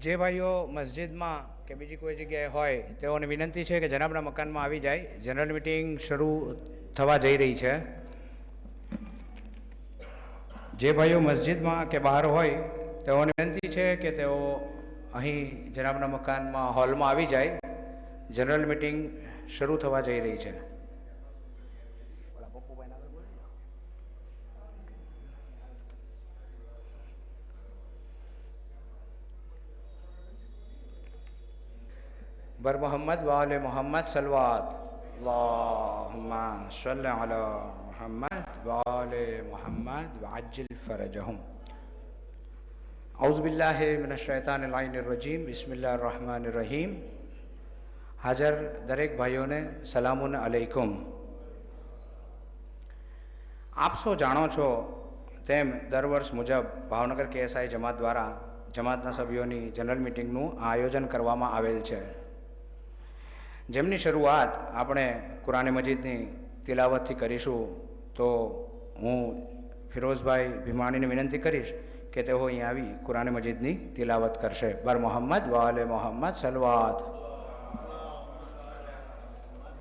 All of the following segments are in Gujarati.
જે ભાઈઓ મસ્જિદમાં કે બીજી કોઈ જગ્યાએ હોય તેઓને વિનંતી છે કે જનાબના મકાનમાં આવી જાય. જનરલ મિટિંગ શરૂ થવા જઈ રહી છે. જે ભાઈઓ મસ્જિદમાં કે બહાર હોય તેઓને વિનંતી છે કે તેઓ અહીં જનાબના મકાનમાં હોલમાં આવી જાય. જનરલ મિટિંગ શરૂ થવા જઈ રહી છે. बर मोहम्मद वाले मोहम्मद सलवात अल्लाहुम्मा सल्लि अला मोहम्मद वाले मोहम्मद वअज्जिल फरजहुम औज़ु बिल्लाहि मिनश शैतानिर रजीम बिस्मिल्लाहिर रहमानिर रहीम. हाजर दरेक भाईओने सलामुन अलैकुम. आप सौ जाणो छो तेम दर वर्ष मुजब भावनगर KSI जमात द्वारा जमातना सभ्योनी जनरल मीटिंगનું आयोजन કરવામાં આવેલ છે. જેમની શરૂઆત આપણે કુરાન મજીદની તિલાવતથી કરીશું. તો હું ફિરોઝભાઈ ભીમાણીને વિનંતી કરીશ કે તેઓ અહીં આવી કુરાન મજીદની તિલાવત કરશે. બર મોહમ્મદ વાલે મોહમ્મદ સલવાત.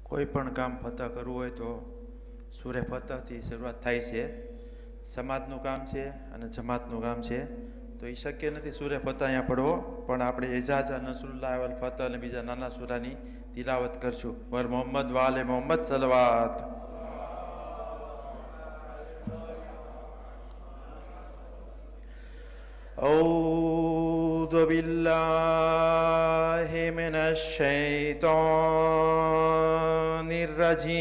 કોઈ પણ કામ ફતહ કરવું હોય તો સૂરે ફતહથી શરૂઆત થાય છે. સમાજનું કામ છે અને જમાતનું કામ છે, તો એ શક્ય નથી સૂરે ફતહ અહીંયા પડવો, પણ આપણે એજાઝા નસરુલ્લાહ વલ ફતહ અને બીજા નાના સૂરાની તિલાવત કરશું. વર મોહમ્મદ વાલે મોહમ્મદ સલવાત. أعوذ بالله من الشيطان الرجيم.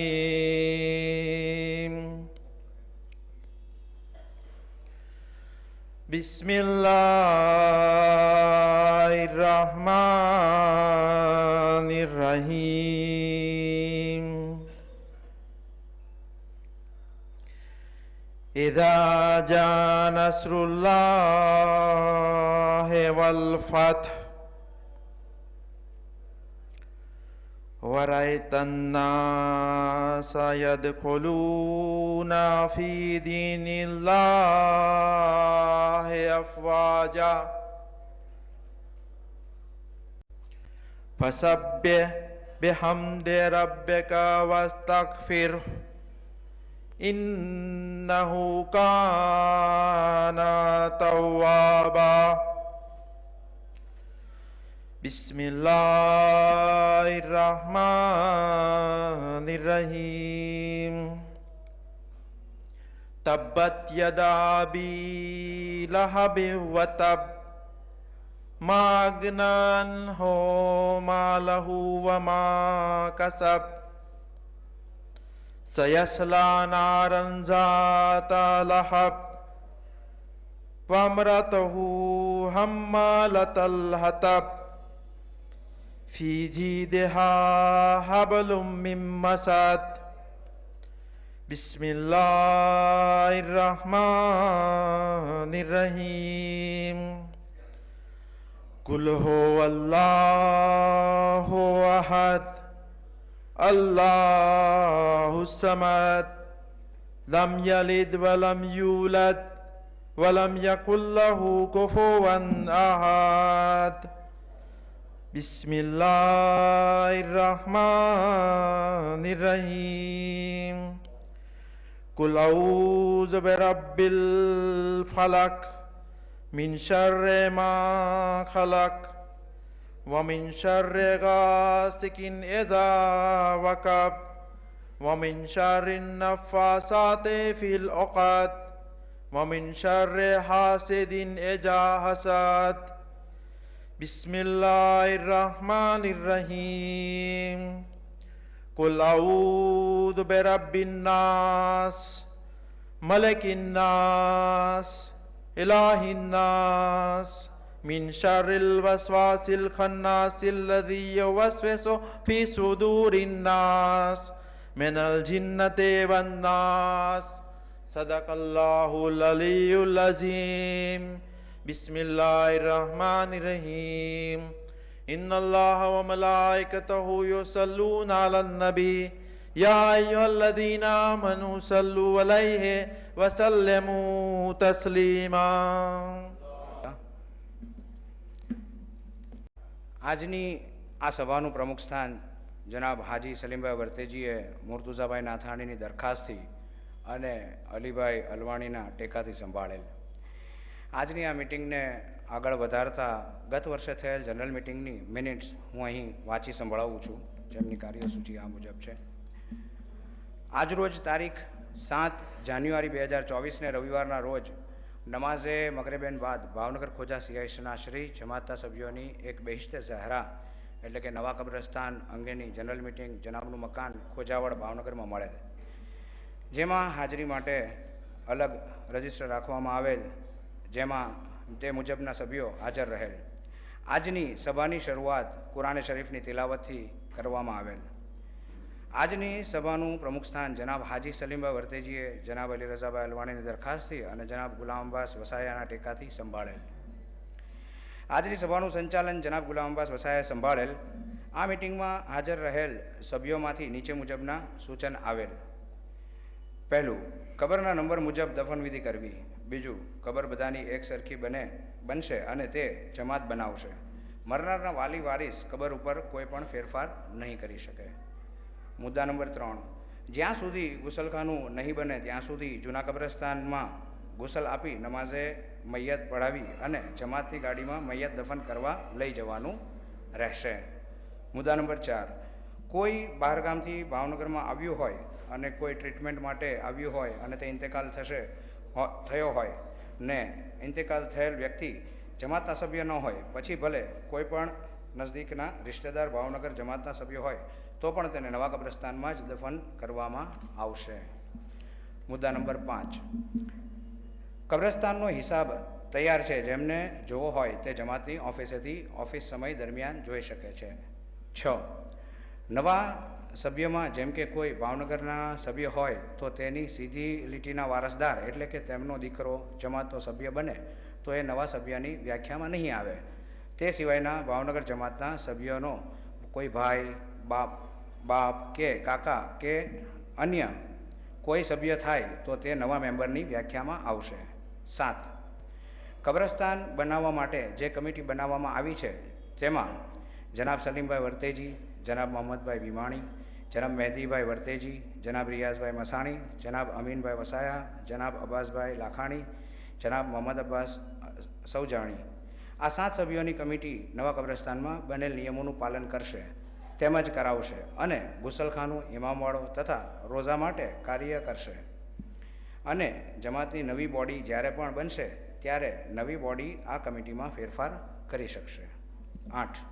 بسم الله الرحمن الرحيم. إذا جاء نصر الله والفتح ورأيت الناس يدخلون في دين الله أفواجا فسبح بحمد ربك واستغفره إنه كان توابا. بسم الله الرحمن الرحيم. تبت يدا أبي لهب وتب ما أغنى عنه ماله وما كسب سيصلى نارا ذات لهب وامرأته حمالة الحطب في جيدها حبل من مسد. بسم الله الرحمن الرحيم. قل هو الله أحد الله الصمد لم يلد ولم يولد ولم يكن له كفوا أحد. بسم الله الرحمن الرحيم. قل أعوذ برب الفلق من شر ما خلق ومن شر غاسق إذا وقب ومن شر النفاثات في العقد ومن شر حاسد إذا حسد. بسم الله الرحمن الرحيم. قل أعوذ برب الناس ملك الناس إله الناس من شر الوسواس الخناس الذي يوسوس في صدور الناس من الجنة والناس. صدق الله العلي العظيم. بسم الله الرحمن الرحيم. إن الله وملائكته يصلون على النبي يا أيها الذين آمنوا صلوا عليه وسلموا تسليما. આજની આ સભાનું પ્રમુખ સ્થાન જનાબ હાજી સલીમભાઈ વર્તેજીએ મુર્તુઝાભાઈ નાથાણીની દરખાસ્તથી અને અલીભાઈ અલવાણીના ટેકાથી સંભાળેલ. આજની આ મિટિંગને આગળ વધારતા ગત વર્ષે થયેલ જનરલ મિટિંગની મિનિટ્સ હું અહીં વાંચી સંભળાવું છું, જેમની કાર્યસૂચિ આ મુજબ છે. આજરોજ તારીખ 7 જાન્યુઆરી 2024ને રવિવારના રોજ નમાઝે મગરેબેન બાદ ભાવનગર ખોજા સીઆઈસીના શ્રી જમાતના સભ્યોની એક બહિશ્તે ઝહરા એટલે કે નવા કબ્રસ્તાન અંગેની જનરલ મિટિંગ જનાબનું મકાન ખોજાવડ ભાવનગરમાં મળેલ, જેમાં હાજરી માટે અલગ રજિસ્ટર રાખવામાં આવેલ, જેમાં તે મુજબના સભ્યો હાજર રહેલ. આજની સભાની શરૂઆત કુરાન શરીફની તિલાવતથી કરવામાં આવેલ. આજની સભાનું પ્રમુખ સ્થાન જનાબ હાજી સલીમભાઈ વર્તેજીએ જનાબ અલી રઝાભાઈ અલવાણીની દરખાસ્તથી અને જનાબ ગુલામ અબ્બાસ વસાયાના ટેકાથી સંભાળેલ. આજની સભાનું સંચાલન જનાબ ગુલામ અબ્બાસ વસાયાએ સંભાળેલ. આ મિટિંગમાં હાજર રહેલ સભ્યોમાંથી નીચે મુજબના સૂચન આવેલ. પહેલું, કબરના નંબર મુજબ દફનવિધિ કરવી. બીજું, કબર બધાની એક સરખી બનશે અને તે જમાત બનાવશે. મરનારના વાલી વારિસ કબર ઉપર કોઈ પણ ફેરફાર નહીં કરી શકે. મુદ્દા નંબર 3, જ્યાં સુધી ગુસલખાનું નહીં બને ત્યાં સુધી જૂના કબ્રસ્તાનમાં ગુસલ આપી નમાઝે મૈયત પઢાવી અને જમાતની ગાડીમાં મૈયત દફન કરવા લઈ જવાનું રહેશે. મુદ્દા નંબર 4, કોઈ બહારગામથી ભાવનગરમાં આવ્યું હોય અને કોઈ ટ્રીટમેન્ટ માટે આવ્યું હોય અને તે ઇન્તેકાલ થયો હોય ને ઇન્તેકાલ થયેલ વ્યક્તિ જમાતના સભ્ય ન હોય, પછી ભલે કોઈ પણ નજદીકના રિશ્તેદાર ભાવનગર જમાતના સભ્ય હોય તો પણ તેને નવા કબ્રસ્તાનમાં જ દફન કરવામાં આવશે. મુદ્દા નંબર 5, કબ્રસ્તાનનો હિસાબ તૈયાર છે, જેમને જોવો હોય તે જમાતની ઓફિસેથી ઓફિસ સમય દરમિયાન જોઈ શકે છે. 6, નવા સભ્યમાં જેમ કે કોઈ ભાવનગરના સભ્ય હોય તો તેની સીધી લીટીના વારસદાર એટલે કે તેમનો દીકરો જમાતનો સભ્ય બને તો એ નવા સભ્યની વ્યાખ્યામાં નહીં આવે. તે સિવાયના ભાવનગર જમાતના સભ્યોનો કોઈ ભાઈ, બાપ કે કાકા કે અન્ય કોઈ સભ્ય થાય તો તે નવા મેમ્બરની વ્યાખ્યામાં આવશે. 7, કબ્રસ્તાન બનાવવા માટે જે કમિટી બનાવવામાં આવી છે તેમાં જનાબ સલીમભાઈ વર્તેજી, જનાબ મોહમ્મદભાઈ ભીમાણી, જનાબ મહેદીભાઈ વર્તેજી, જનાબ રિયાઝભાઈ મસાણી, જનાબ અમીનભાઈ વસાયા, જનાબ અબ્બાસભાઈ લાખાણી, જનાબ મોહમ્મદ અબ્બાસ સૌજાણી, આ 7 સભ્યોની કમિટી નવા કબ્રસ્તાનમાં બનેલ નિયમોનું પાલન કરશે તેમજ કરાવશે અને ગુસલખાનું, ઇમામવાળો તથા રોઝા માટે કાર્ય કરશે. અને જમાતની નવી બોડી જ્યારે પણ બનશે ત્યારે નવી બોડી આ કમિટીમાં ફેરફાર કરી શકશે. 8,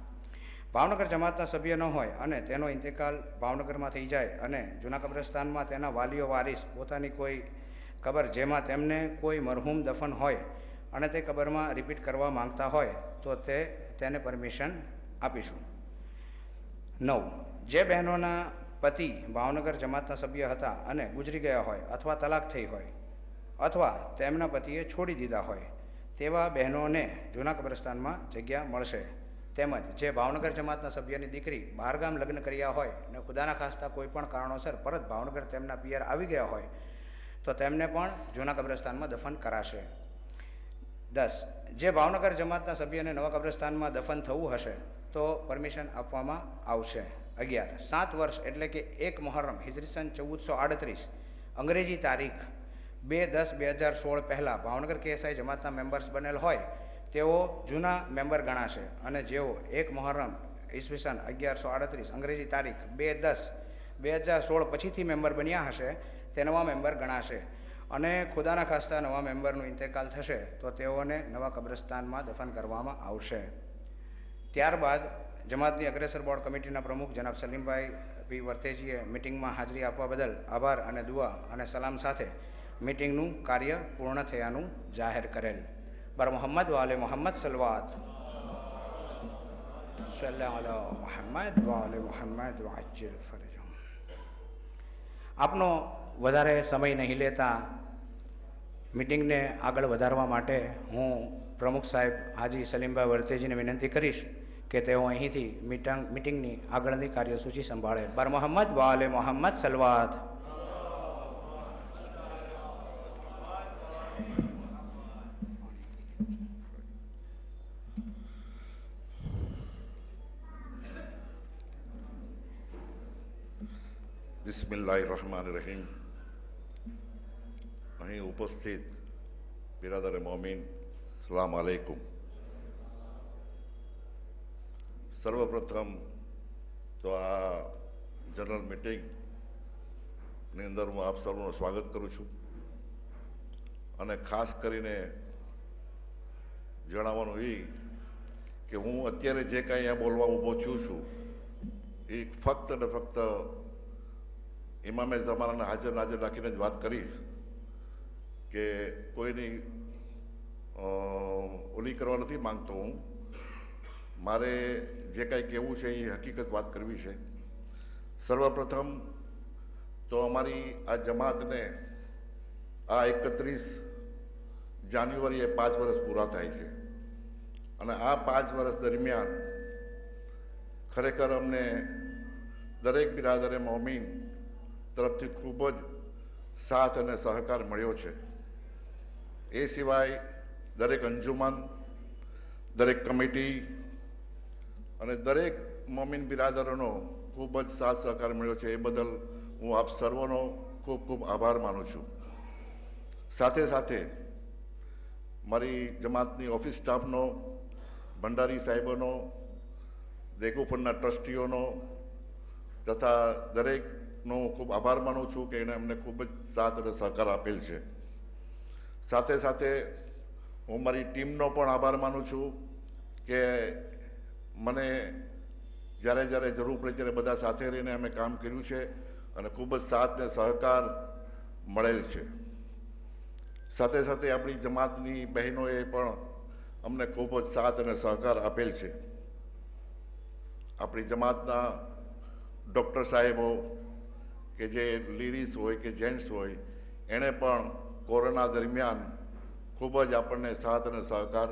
ભાવનગર જમાતના સભ્ય ન હોય અને તેનો ઇન્તેકાલ ભાવનગરમાં થઈ જાય અને જૂના કબ્રસ્તાનમાં તેના વાલીઓ વારિસ પોતાની કોઈ કબર જેમાં તેમને કોઈ મરહૂમ દફન હોય અને તે કબરમાં રિપીટ કરવા માંગતા હોય તો તેને પરમિશન આપીશું. 9, જે બહેનોના પતિ ભાવનગર જમાતના સભ્ય હતા અને ગુજરી ગયા હોય અથવા તલાક થઈ હોય અથવા તેમના પતિએ છોડી દીધા હોય તેવા બહેનોને જૂના કબ્રસ્તાનમાં જગ્યા મળશે. તેમજ જે ભાવનગર જમાતના સભ્યની દીકરી બહારગામ લગ્ન કર્યા હોય અને ખુદાના ખાસ્તા કોઈ પણ કારણોસર પરત ભાવનગર તેમના પિયર આવી ગયા હોય તો તેમને પણ જૂના કબ્રસ્તાનમાં દફન કરાશે. 10, જે ભાવનગર જમાતના સભ્યને નવા કબ્રસ્તાનમાં દફન થવું હશે તો પરમિશન આપવામાં આવશે. 11, 7 વર્ષ એટલે કે 1 મુહર્રમ હિજરી સન 1438 અંગ્રેજી તારીખ 2/10/2016 પહેલાં ભાવનગર કેએસઆઈ જમાતના મેમ્બર્સ બનેલ હોય તેઓ જૂના મેમ્બર ગણાશે અને જેઓ 1 મુહર્રમ ઈસવીસન 1138 અંગ્રેજી તારીખ 2/10/2016 પછીથી મેમ્બર બન્યા હશે તે નવા મેમ્બર ગણાશે. અને ખુદાના ખાસ્તા નવા મેમ્બરનું ઇન્તેકાલ થશે તો તેઓને નવા કબ્રસ્તાનમાં દફન કરવામાં આવશે. ત્યારબાદ જમાતની અગ્રેસર બોર્ડ કમિટીના પ્રમુખ જનાબ સલીમભાઈ પી વર્તેજીએ મિટિંગમાં હાજરી આપવા બદલ આભાર અને દુઆ અને સલામ સાથે મિટિંગનું કાર્ય પૂર્ણ થયાનું જાહેર કરેલ. બર મોહમ્મદ વાલે મોહમ્મદ સલવાત સલ્લા અલા મોહમ્મદ વાલે મોહમ્મદ વઅજ્જિલ ફરજહુમ. આપનો વધારે સમય નહીં લેતા મિટિંગને આગળ વધારવા માટે હું પ્રમુખ સાહેબ હાજી સલીમભાઈ વર્તેજીને વિનંતી કરીશ કે તેઓ અહીંથી મિટિંગની આગળની કાર્યસૂચિ સંભાળે. બર મોહમ્મદ વાલે મોહમ્મદ સલવાત. બિસ્મિલ્લાહિર્રહમાનિર્રહીમ. અહીં ઉપસ્થિત બિરાદરે મોમીન, સલામ આલૈકુમ. સર્વપ્રથમ તો આ જનરલ મીટિંગની અંદર હું આપ સૌનું સ્વાગત કરું છું અને ખાસ કરીને જણાવવાનું એ કે હું અત્યારે જે કાંઈ અહીંયા બોલવા ઊભો થયો છું એ ફક્ત ને ફક્ત ઇમામે ઝમાનાને હાજર નાજર રાખીને જ વાત કરીશ કે કોઈની ઓલી કરવા નથી માંગતો હું. મારે જે કાંઈ કહેવું છે એ હકીકત વાત કરવી છે. સર્વપ્રથમ તો અમારી આ જમાતને આ 31 જાન્યુઆરીએ 5 વર્ષ પૂરા થાય છે અને આ 5 વર્ષ દરમિયાન ખરેખર અમને દરેક બિરાદરે મોમીન તરફથી ખૂબ જ સાથ અને સહકાર મળ્યો છે. એ સિવાય દરેક અંજુમન, દરેક કમિટી અને દરેક મોમીન બિરાદરોનો ખૂબ જ સાથ સહકાર મળ્યો છે. એ બદલ હું આપ સર્વનો ખૂબ ખૂબ આભાર માનું છું. સાથે સાથે મારી જમાતની ઓફિસ સ્ટાફનો, ભંડારી સાહેબોનો, દેગુ ફંડના ટ્રસ્ટીઓનો તથા દરેકનો ખૂબ આભાર માનું છું કે એણે અમને ખૂબ જ સાથ અને સહકાર આપેલ છે. સાથે સાથે હું મારી ટીમનો પણ આભાર માનું છું કે મને જ્યારે જ્યારે જરૂર પડે ત્યારે બધા સાથે રહીને અમે કામ કર્યું છે અને ખૂબ જ સાથ અને સહકાર મળેલ છે. સાથે સાથે આપણી જમાતની બહેનોએ પણ અમને ખૂબ જ સાથ અને સહકાર આપેલ છે. આપણી જમાતના ડૉક્ટર સાહેબો કે જે લેડીઝ હોય કે જેન્ટ્સ હોય એણે પણ કોરોના દરમિયાન ખૂબ જ આપણને સાથ અને સહકાર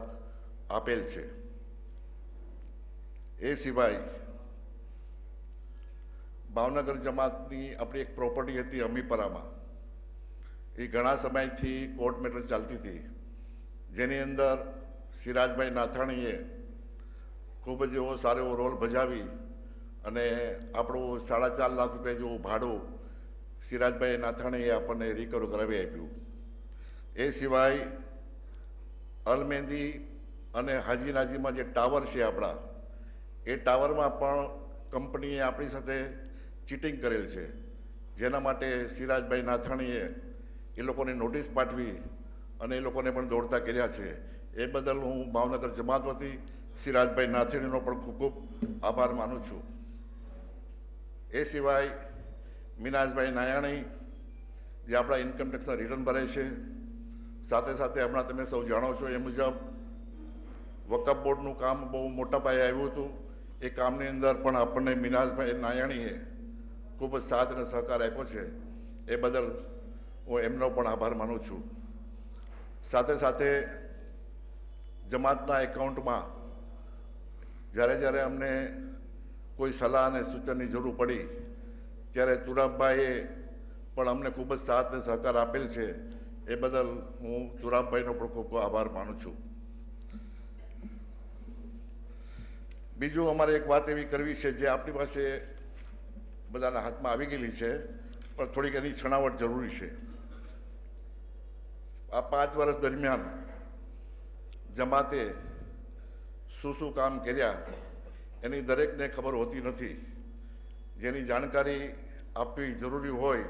આપેલ છે. એ સિવાય ભાવનગર જમાતની આપણી એક પ્રોપર્ટી હતી અમીપરામાં, એ ઘણા સમયથી કોર્ટ મેટર ચાલતી હતી, જેની અંદર સિરાજભાઈ નાથાણીએ ખૂબ જ એવો સારો એવો રોલ ભજાવી અને આપણું 4.5 લાખ રૂપિયા જેવું ભાડું સિરાજભાઈ નાથાણીએ આપણને રિકવર કરાવી આપ્યું. એ સિવાય અલમેંદી અને હાજી નાજીમાં જે ટાવર છે આપણા, એ ટાવરમાં પણ કંપનીએ આપણી સાથે ચીટિંગ કરેલ છે, જેના માટે સિરાજભાઈ નાથાણીએ એ લોકોને નોટિસ પાઠવી અને એ લોકોને પણ દોડતા કર્યા છે. એ બદલ હું ભાવનગર જમાત વતી સિરાજભાઈ નાથાણીનો પણ ખૂબ ખૂબ આભાર માનું છું. એ સિવાય મિનાજભાઈ નાયાણી જે આપણા ઇન્કમટેક્સના રિટર્ન ભરે છે. સાથે સાથે હમણાં તમે સૌ જાણો છો એ મુજબ વકફ બોર્ડનું કામ બહુ મોટા પાયે આવ્યું હતું. એ કામની અંદર પણ આપણને મિનાજભાઈ નાયાણીએ ખૂબ જ સાથ અને સહકાર આપ્યો છે. એ બદલ હું એમનો પણ આભાર માનું છું. સાથે સાથે જમાતના એકાઉન્ટમાં જ્યારે જ્યારે અમને કોઈ સલાહ અને સૂચનની જરૂર પડી ત્યારે તુરાબભાઈએ પણ અમને ખૂબ જ સાથ અને સહકાર આપેલ છે. એ બદલ હું તુરાબભાઈનો પણ ખૂબ ખૂબ આભાર માનું છું. બીજું અમારે એક વાત એવી કરવી છે જે આપણી પાસે બધાના હાથમાં આવી ગયેલી છે, પણ થોડીક એની છણાવટ જરૂરી છે. આ 5 વર્ષ દરમિયાન જમાતે શું શું કામ કર્યા એની દરેકને ખબર હોતી નથી. જેની જાણકારી આપવી જરૂરી હોય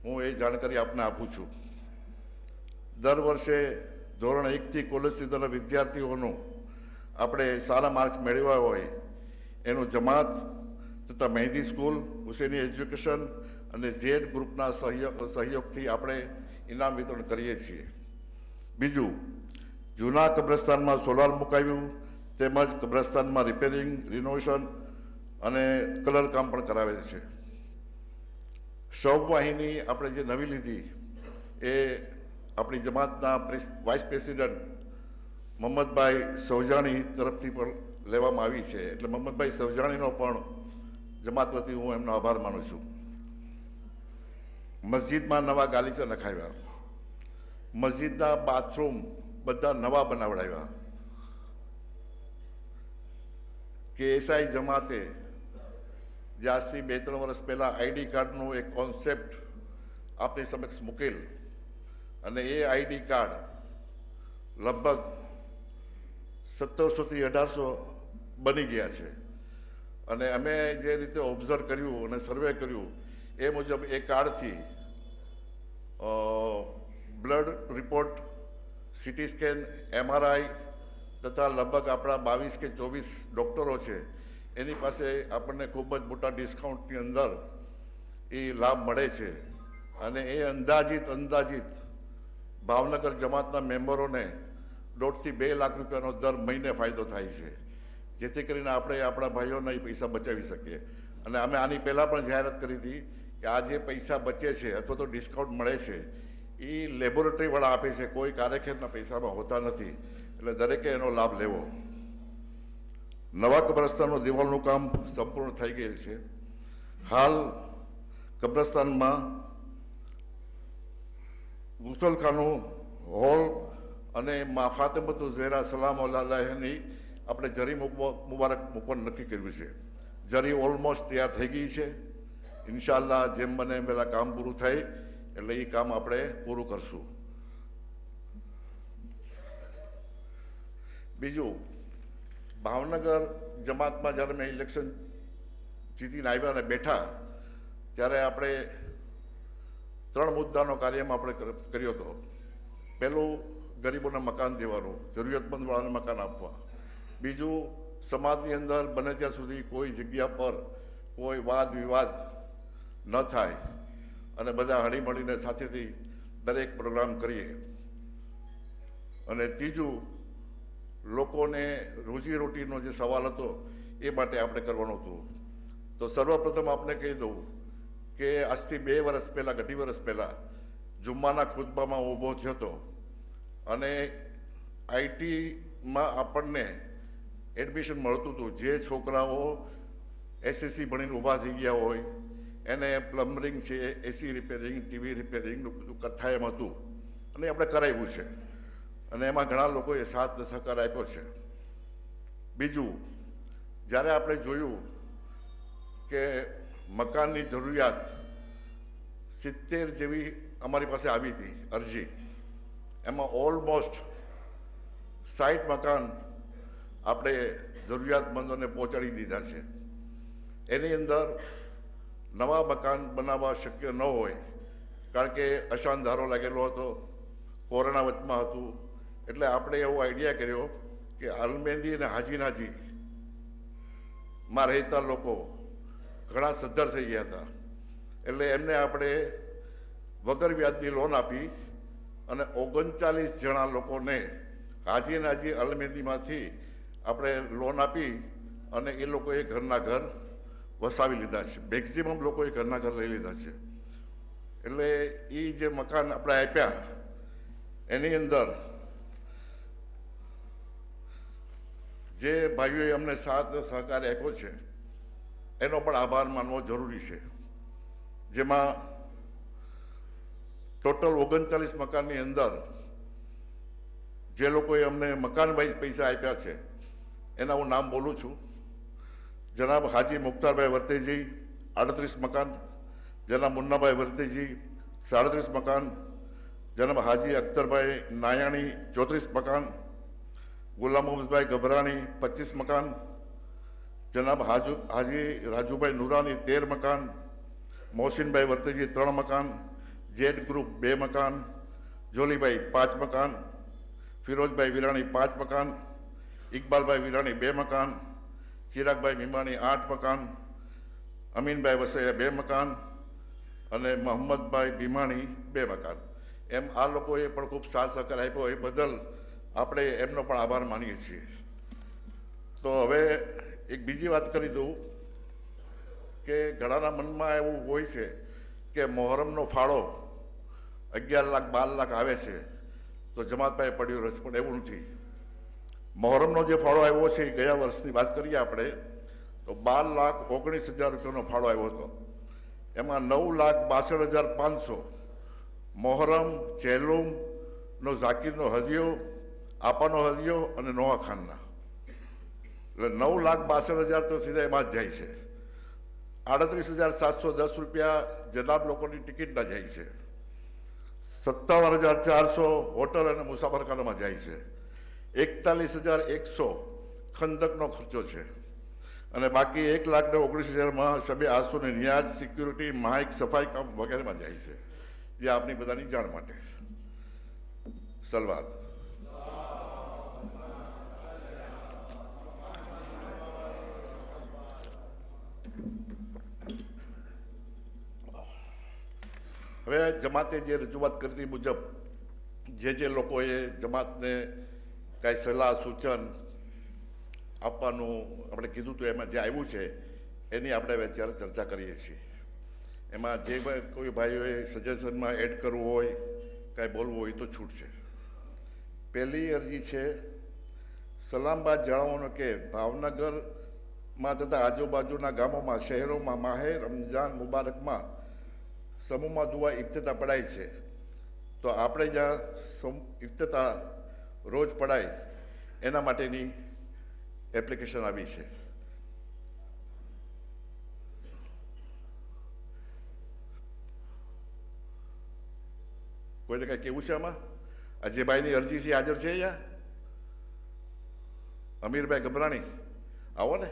હું એ જાણકારી આપને આપું છું. દર વર્ષે ધોરણ 1 થી કોલેજ સુધીના વિદ્યાર્થીઓનું આપણે સારા માર્ક્સ મેળવ્યા હોય એનું જમાત તથા મહેંદી સ્કૂલ, હુસેની એજ્યુકેશન અને જેડ ગ્રુપના સહયોગથી આપણે ઇનામ વિતરણ કરીએ છીએ. બીજું, જૂના કબ્રસ્તાનમાં સોલાર મુકાવ્યું તેમજ કબ્રસ્તાનમાં રિપેરિંગ, રિનોવેશન અને કલર કામ પણ કરાવેલ છે. શૌક વાહિની આપણે જે નવી લીધી એ આપણી જમાતના વાઇસ પ્રેસિડન્ટ મોહમ્મદભાઈ સૌજાણી તરફથી પણ લેવામાં આવી છે. એટલે મોહમ્મદભાઈ સૌજાણીનો પણ જમાત વતી હું એમનો આભાર માનું છું. મસ્જિદમાં નવા ગાલીચા નખાવ્યા, મસ્જિદના બાથરૂમ બધા નવા બનાવડાવ્યા. KSI જમાતે જે આજથી 2-3 વર્ષ પહેલા આઈડી કાર્ડનું એક કોન્સેપ્ટ આપની સમક્ષ મૂકેલ અને એ આઈડી કાર્ડ લગભગ 1700 થી 1800 બની ગયા છે. અને અમે જે રીતે ઓબ્ઝર્વ કર્યું અને સર્વે કર્યું એ મુજબ એ કાર્ડથી blood report, CT scan, MRI તથા લગભગ આપણા 22 કે 24 ડૉક્ટરો છે એની પાસે આપણને ખૂબ જ મોટા ડિસ્કાઉન્ટની અંદર એ લાભ મળે છે. અને એ અંદાજિત ભાવનગર જમાતના મેમ્બરોને 1.5 થી 2 લાખ રૂપિયાનો દર મહિને ફાયદો થાય છે, જેથી કરીને આપણે આપણા ભાઈઓના એ પૈસા બચાવી શકીએ. અને અમે આની પહેલાં પણ જાહેરાત કરી હતી કે આ જે પૈસા બચે છે અથવા તો ડિસ્કાઉન્ટ મળે છે એ લેબોરેટરીવાળા આપે છે, કોઈ કાર્યક્ષેત્રના પૈસામાં હોતા નથી. એટલે દરેકે એનો લાભ લેવો. નવા કબ્રસ્તાનનું દિવાલનું કામ સંપૂર્ણ થઈ ગયેલ છે. હાલ કબ્રસ્તાનમાં ગુસલખાનું, હોલ અને મા ફાતિમતુ ઝહેરા સલામ અલૈહાની આપણે જરી મુબારક મૂકવાનું નક્કી કર્યું છે. જરી ઓલમોસ્ટ તૈયાર થઈ ગઈ છે. ઇન્શાઅલ્લાહ જેમ બને એમ પહેલાં કામ પૂરું થાય એટલે એ કામ આપણે પૂરું કરશું. બીજું, ભાવનગર જમાતમાં જ્યારે મેં ઇલેક્શન જીતીને આવ્યા અને બેઠા ત્યારે આપણે 3 મુદ્દાનો કાર્યમાં આપણે કર્યો હતો. પહેલું, ગરીબોને મકાન દેવાનું, જરૂરિયાતમંદવાળાને મકાન આપવા. બીજું, સમાજની અંદર બને ત્યાં સુધી કોઈ જગ્યા પર કોઈ વાદ વિવાદ ન થાય અને બધા હળીમળીને સાથેથી દરેક પ્રોગ્રામ કરીએ. અને ત્રીજું, લોકોને રોજીરોટીનો જે સવાલ હતો એ માટે આપણે કરવાનું હતું. તો સર્વપ્રથમ આપને કહી દઉં કે આજથી 2 વર્ષ પહેલાં, 2.5 વર્ષ પહેલાં જુમ્માના ખુતબામાં હું ઊભો થયો હતો અને આઈટીમાં આપણને એડમિશન મળતું હતું. જે છોકરાઓ SSC ભણીને ઊભા થઈ ગયા હોય એને પ્લમ્બરિંગ છે, એસી રિપેરિંગ, ટીવી રિપેરિંગનું બધું કથા એમ હતું અને આપણે કરાવ્યું છે અને એમાં ઘણા લોકોએ સાથ સહકાર આપ્યો છે. બીજું, જ્યારે આપણે જોયું કે મકાનની જરૂરિયાત 70 જેવી અમારી પાસે આવી હતી અરજી, એમાં ઓલમોસ્ટ 60 મકાન આપણે જરૂરિયાતમંદોને પહોંચાડી દીધા છે. એની અંદર નવા મકાન બનાવવા શક્ય ન હોય કારણ કે અશાંત ધારો લાગેલો હતો, કોરોના વચમાં હતું. એટલે આપણે એવો આઈડિયા કર્યો કે અલમેંદી અને હાજી માં રહેતા લોકો ઘણા સદ્ધર થઈ ગયા હતા, એટલે એમને આપણે વગર વ્યાજની લોન આપી અને 39 જણા લોકોને હાજી અલમેંદીમાંથી આપણે લોન આપી અને એ લોકોએ ઘરના ઘર વસાવી લીધા છે. મેક્સિમમ લોકોએ ઘરના ઘર લઈ લીધા છે. એટલે એ જે મકાન આપણે આપ્યા એની અંદર જે ભાઈઓએ અમને સાથ સહકાર આપ્યો છે એનો પણ આભાર માનવો જરૂરી છે. જેમાં ટોટલ 39 મકાનની અંદર જે લોકોએ અમને મકાન વાઇઝ પૈસા આપ્યા છે એના હું નામ બોલું છું. જનાબ હાજી મુખ્તારભાઈ વર્તેજી 38 મકાન, જનાબ મુન્નાભાઈ વર્તેજી 37 મકાન, જનાબ હાજી અખ્તરભાઈ નાયાણી 34 મકાન, ગુલામ મોહમ્મદભાઈ ગભરાણી 25 મકાન, જનાબ હાજી રાજુભાઈ નુરાની 13 મકાન, મોહસિનભાઈ વર્તેજી 3 મકાન, જેડ ગ્રુપ 2 મકાન, જોલીભાઈ 5 મકાન, ફિરોજભાઈ વિરાણી 5 મકાન, ઇકબાલભાઈ વિરાણી 2 મકાન, ચિરાગભાઈ મીમાણી 8 મકાન, અમીનભાઈ વસૈયા 2 મકાન અને મોહમ્મદભાઈ ભીમાણી 2 મકાન. એમ આ લોકોએ પણ ખૂબ સાથ સહકાર આપ્યો, એ બદલ આપણે એમનો પણ આભાર માનીએ છીએ. તો હવે એક બીજી વાત કરી દઉં કે ઘણાના મનમાં એવું હોય છે કે મોહરમનો ફાળો 11 લાખ 12 લાખ આવે છે તો જમાત પાસે પડ્યો રહેશે, પણ એવું નથી. મોહરમનો જે ફાળો આવ્યો છે એ ગયા વર્ષની વાત કરીએ આપણે તો 12,19,000 રૂપિયાનો ફાળો આવ્યો હતો. એમાં 9,62,500 મોહરમ ચેલુમનો ઝાકીરનો હદિયો, આપાનો હદિયો અને નોહા ખાનના, એટલે 9,62,000 તો સીધા એમાં જ જાય છે. 38,710 રૂપિયા જનાબ લોકોની ટિકિટના જાય છે, 57,400 હોટલ અને મુસાફરખાનામાં જાય છે, 41,100 ખંદકનો ખર્ચો છે અને બાકી 1,19,000 શબે આસોની નિયાજ, સિક્યુરિટી, માઇક, સફાઈ કામ વગેરેમાં જાય છે, જે આપની બધાની જાણ માટે. સલવાત. હવે જમાતે જે રજૂઆત કરતી મુજબ જે લોકોએ જમાતને કાંઈ સલાહ સૂચન આપવાનું આપણે કીધું હતું, એમાં જે આવ્યું છે એની આપણે અત્યારે ચર્ચા કરીએ છીએ. એમાં જે કોઈ ભાઈઓએ સજેશનમાં એડ કરવું હોય, કાંઈ બોલવું હોય તો છૂટ છે. પહેલી અરજી છે, સલામબાદ જણાવવાનું કે ભાવનગરમાં તથા આજુબાજુના ગામોમાં, શહેરોમાં માહે રમજાન મુબારકમાં સમૂહમાં દુઆ ઇફ્તિતાહ પડાય છે, તો આપણે જ્યાં ઇફ્તિતાહ રોજ પડાય એના માટેની એપ્લિકેશન આવી છે. કોઈને કઈ કેવું છે આમાં? અજયભાઈની અરજી છે, હાજર છે અહીંયા? અમીરભાઈ ગભરાણી, આવો ને.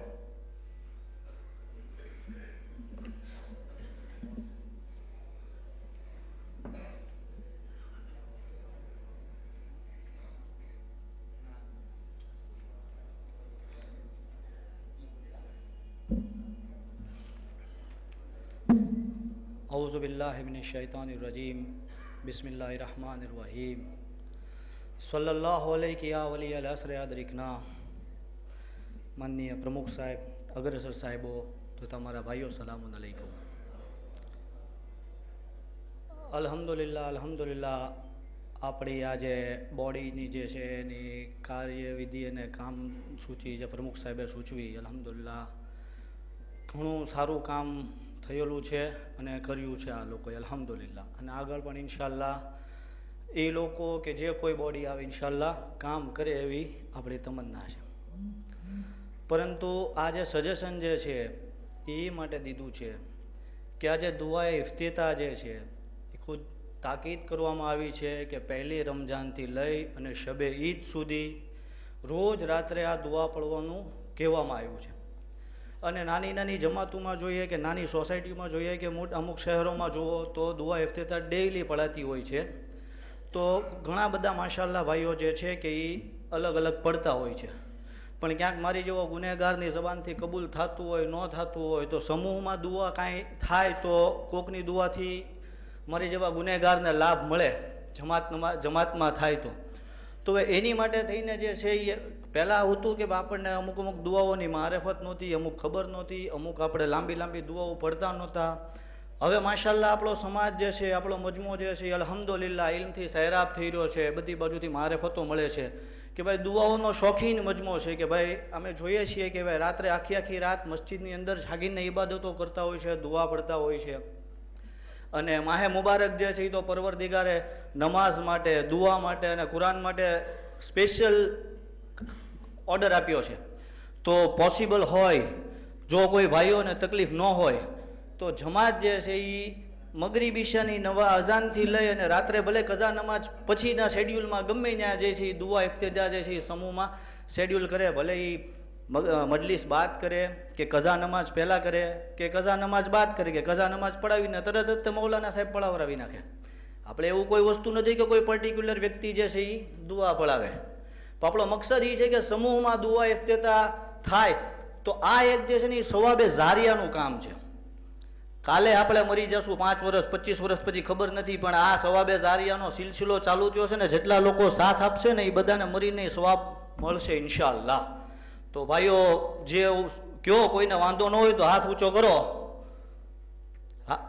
औज़ु बिल्लाहि मिनश शैतानिर रजीम बिस्मिल्लाहिर रहमानिर रहीम सल्लल्लाहु अलैहि या वली अल असर अदरिकना. माननीय प्रमुख साहेब, अग्रसर साहेबो तथा मारा भाईओ, सलामुन अलैकुम. અલ્હમ્દુલિલ્લાહ આપણી આજે બોડીની જે છે એની કાર્યવિધિ અને કામ સૂચિ જે પ્રમુખ સાહેબે સૂચવી, અલ્હમ્દુલિલ્લાહ ઘણું સારું કામ થયેલું છે અને કર્યું છે આ લોકોએ, અલ્હમ્દુલિલ્લાહ. અને આગળ પણ ઇન્શાલ્લાહ એ લોકો કે જે કોઈ બોડી આવે ઇન્શાલ્લાહ કામ કરે એવી આપણી તમન્ના છે. પરંતુ આ જે સજેશન જે છે એ માટે દીધું છે કે આજે દુઆએ ઇફ્તિતાહ જે છે એ ખુદ તાકીદ કરવામાં આવી છે કે પહેલી રમજાનથી લઈ અને શબે ઈદ સુધી રોજ રાત્રે આ દુઆ પડવાનું કહેવામાં આવ્યું છે. અને નાની નાની જમાતોમાં જોઈએ કે નાની સોસાયટીમાં જોઈએ કે અમુક શહેરોમાં જુઓ તો દુઆ ઇફ્તિતાહ ડેઈલી પડાતી હોય છે. તો ઘણા બધા માશાલ્લાહ ભાઈઓ જે છે કે એ અલગ અલગ પડતા હોય છે. પણ ક્યાંક મારી જેવો ગુનેગારની જબાનથી કબૂલ થતું હોય, ન થતું હોય, તો સમૂહમાં દુઆ કાંઈ થાય તો કોકની દુઆથી મારી જેવા ગુનેગારને લાભ મળે, જમાતમાં થાય તો એની માટે થઈને જે છે એ પહેલાં હતું કે આપણને અમુક દુઆઓની મારેફત નહોતી, અમુક ખબર નહોતી, અમુક આપણે લાંબી દુઆઓ પડતા નહોતા. હવે માશાલ્લાહ આપણો સમાજ જે છે, આપણો મજમો જે છે, અલ્હમ્દુલિલ્લાહ ઇલ્મથી સૈરાબ થઈ રહ્યો છે, બધી બાજુથી મારેફતો મળે છે કે ભાઈ દુઆઓનો શોખીન મજમો છે કે ભાઈ અમે જોઈએ છીએ કે ભાઈ રાત્રે આખી રાત મસ્જિદની અંદર જાગીને ઇબાદતો કરતા હોય છે, દુઆ પડતા હોય છે. અને માહે મુબારક જે છે એ તો પરવરદિગારે નમાઝ માટે, દુઆ માટે અને કુરાન માટે સ્પેશિયલ ઓર્ડર આપ્યો છે. તો પોસિબલ હોય, જો કોઈ ભાઈઓને તકલીફ ન હોય તો જમાત જે છે એ મગરીબ ઈશાની નવા અઝાનથી લઈ અને રાત્રે ભલે કઝા નમાજ પછીના શેડ્યુલમાં ગમે ત્યાં જે છે એ દુઆ ઇફ્તિતાહ જે છે એ સમૂહમાં શેડ્યુલ કરે, ભલે એ મજલિસ બાદ કરે કે કઝા નમાજ પહેલાં કરે કે કઝા નમાજ બાદ કરે કે કઝા નમાજ પડાવીને તરત જ મૌલાના સાહેબ પડાવરાવી નાખે. આપણે એવું કોઈ વસ્તુ નથી કે કોઈ પર્ટિક્યુલર વ્યક્તિ જે છે એ દુઆ પડાવે. આપણો મકસદ એ છે કે સમૂહમાં દુઆ ઇફ્તિતાહ થાય તો આ એક જે છે ને એ સવાબે ઝારિયાનું કામ છે. કાલે આપણે મરી જશું 5 વર્ષ 25 વર્ષ પછી ખબર નથી, પણ આ સવાબે ઝારિયાનો સિલસિલો ચાલુ થયો છે ને જેટલા લોકો સાથ આપશે ને એ બધાને મરીને સવાબ મળશે ઇન્શાઅલ્લાહ. તો ભાઈઓ જે કયો કોઈને વાંધો ન હોય તો હાથ ઊંચો કરો. હા,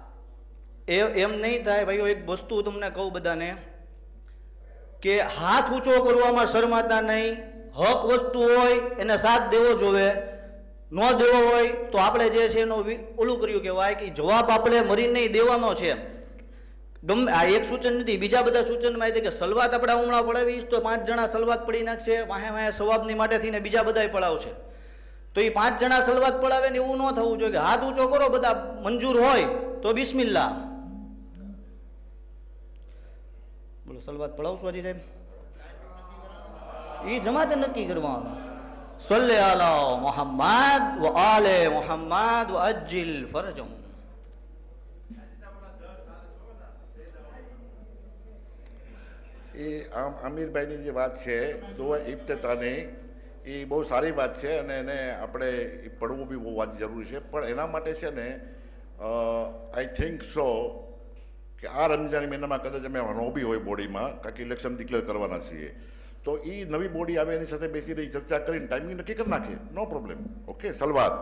એમ નહીં થાય ભાઈઓ. એક વસ્તુ તમને કહું બધાને કે હાથ ઊંચો કરવામાં શરમાતા નહીં. હક વસ્તુ હોય એને સાથ દેવો જોવે, ન દેવો હોય તો આપણે જે છે એનો ઓલું કર્યું કહેવાય કે જવાબ આપણે મરીને દેવાનો છે. ગમે આ એક સૂચન નથી, બીજા બધા સૂચનમાં કે સલવાત આપણે હમણાં પડાવીશ તો 5 જણા સલવાત પડી નાખશે, વાહે સવાબની માટે થઈને બીજા બધાય પડાવશે. તો તો એ 5 જણા સલવાત પડાવે ને એવું ન થવું જોઈએ કે હાથ ઊંચો કરો બધા મંજૂર હોય તો બિસ્મિલ્લાહ. બોલો સલવાત પડાવશો હજી સાહેબ? એ જમાતે નક્કી કરવાનું. સલ્લે અલા મુહમ્મદ વ આલે મુહમ્મદ વ અજ્જિલ ફરજહુમ. એ આમ આમિરભાઈની જે વાત છે દુઆ ઇફ્તિતાની, એ બહુ સારી વાત છે અને એને આપણે પડવું બી બહુ વાત જરૂરી છે. પણ એના માટે છે ને આઈ થિંક સો કે આ રમઝાન મહિનામાં કદાચ અમે નો બી હોય બોડીમાં, કારણ કે ઇલેક્શન ડિક્લેર કરવાના છીએ, તો એ નવી બોડી આવે એની સાથે બેસીને ચર્ચા કરીને ટાઈમિંગ નક્કી કરી નાખીએ. નો પ્રોબ્લેમ. ઓકે, સલવાત.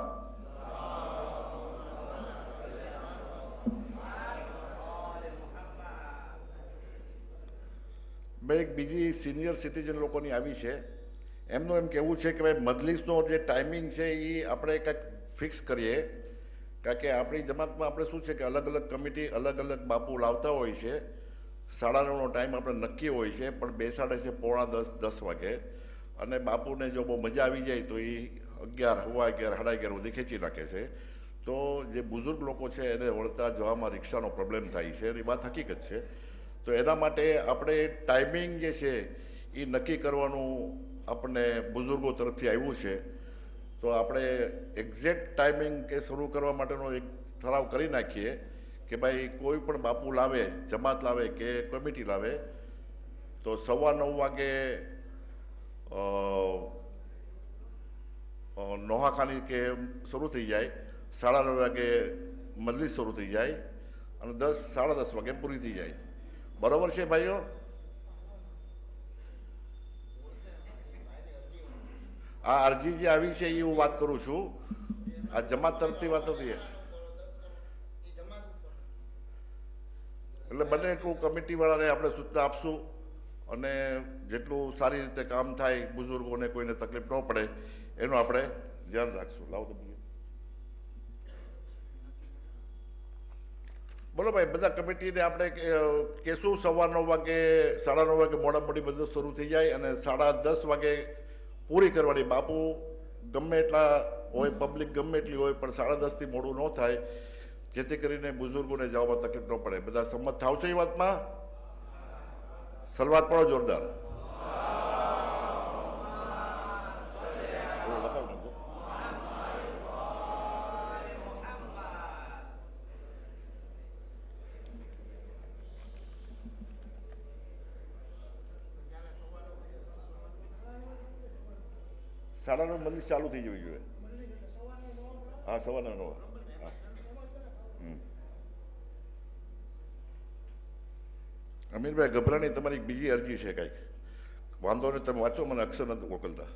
મેં એક બીજી સિનિયર સિટીઝન લોકોની આવી છે, એમનું એમ કહેવું છે કે ભાઈ મજલિસનો જે ટાઈમિંગ છે એ આપણે કંઈક ફિક્સ કરીએ, કારણ કે આપણી જમાતમાં આપણે શું છે કે અલગ અલગ કમિટી અલગ અલગ બાપુ લાવતા હોય છે. 9:30નો ટાઈમ આપણે નક્કી હોય છે, પણ બેસાડે છે 9:45 10 વાગે, અને બાપુને જો બહુ મજા આવી જાય તો એ 11, 11:15, 11:30 સુધી ખેંચી નાખે છે. તો જે બુઝુર્ગ લોકો છે એને વળતા જવામાં રિક્ષાનો પ્રોબ્લેમ થાય છે, એની વાત હકીકત છે. તો એના માટે આપણે ટાઈમિંગ જે છે એ નક્કી કરવાનું આપણને બુઝુર્ગો તરફથી આવ્યું છે. તો આપણે એક્ઝેક્ટ ટાઈમિંગ કે શરૂ કરવા માટેનો એક ઠરાવ કરી નાખીએ કે ભાઈ કોઈ પણ બાપુ લાવે, જમાત લાવે કે કમિટી લાવે તો 9:15 વાગે નોહાખાની કે શરૂ થઈ જાય, 9:30 વાગે મજલિસ શરૂ થઈ જાય અને 10, 10:30 વાગે પૂરી થઈ જાય. બરોબર છે ભાઈઓ? આ અરજી જે આવી છે એ હું વાત કરું છું, આ જમાત તરફથી વાત હતી. એટલે બને એટલું કમિટી વાળાને આપણે સૂચના આપશું અને જેટલું સારી રીતે કામ થાય, બુઝુર્ગોને કોઈને તકલીફ ન પડે એનું આપણે ધ્યાન રાખશું. લાવો તો બીજું બોલો ભાઈ, બધા કમિટીને આપણે કહેશું 9:15 વાગે, 9:30 વાગે મોડા મોડી બધું શરૂ થઈ જાય અને 10:30 વાગે પૂરી કરવાની. બાપુ ગમે એટલા હોય, પબ્લિક ગમે એટલી હોય, પણ 10:30 થી મોડું ન થાય, જેથી કરીને બુઝુર્ગોને જવામાં તકલીફ ન પડે. બધા સંમત થાવ છો એ વાતમાં? સલવાત પડો જોરદાર. સાડા 9 મજલિસ ચાલુ થઈ જવી જોઈએ. હા, 9:15. હા. અમીરભાઈ ગભરાની તમારી બીજી અરજી છે કઈક? વાંધો નહીં, તમે વાંચો, મને અક્ષર નથી મોકલતા.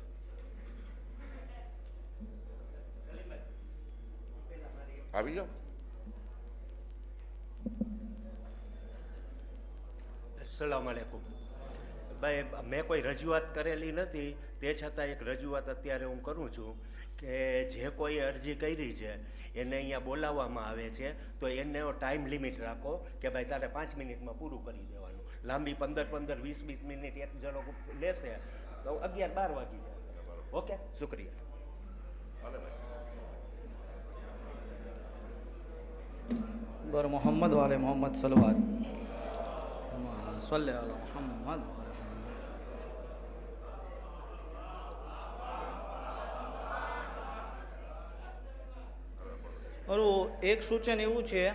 આવી જાઓ. અસલામ વાલેકુમ. ભાઈ, મેં કોઈ રજૂઆત કરેલી નથી, તે છતાં એક રજૂઆત અત્યારે હું કરું છું કે જે કોઈ અરજી કરી છે એને અહીંયા બોલાવવામાં આવે છે તો એને ટાઈમ લિમિટ રાખો કે ભાઈ તારે 5 મિનિટમાં પૂરું કરી દેવાનું. લાંબી 15, 20 મિનિટ એક જણો લેશે તો 11, 12 વાગી જશે. ઓકે, શુક્રિયા. બર મોહમ્મદ વાલે મોહમ્મદ સલવાત. સલ્લે અલા મુહમ્મદ. મારું એક સૂચન એવું છે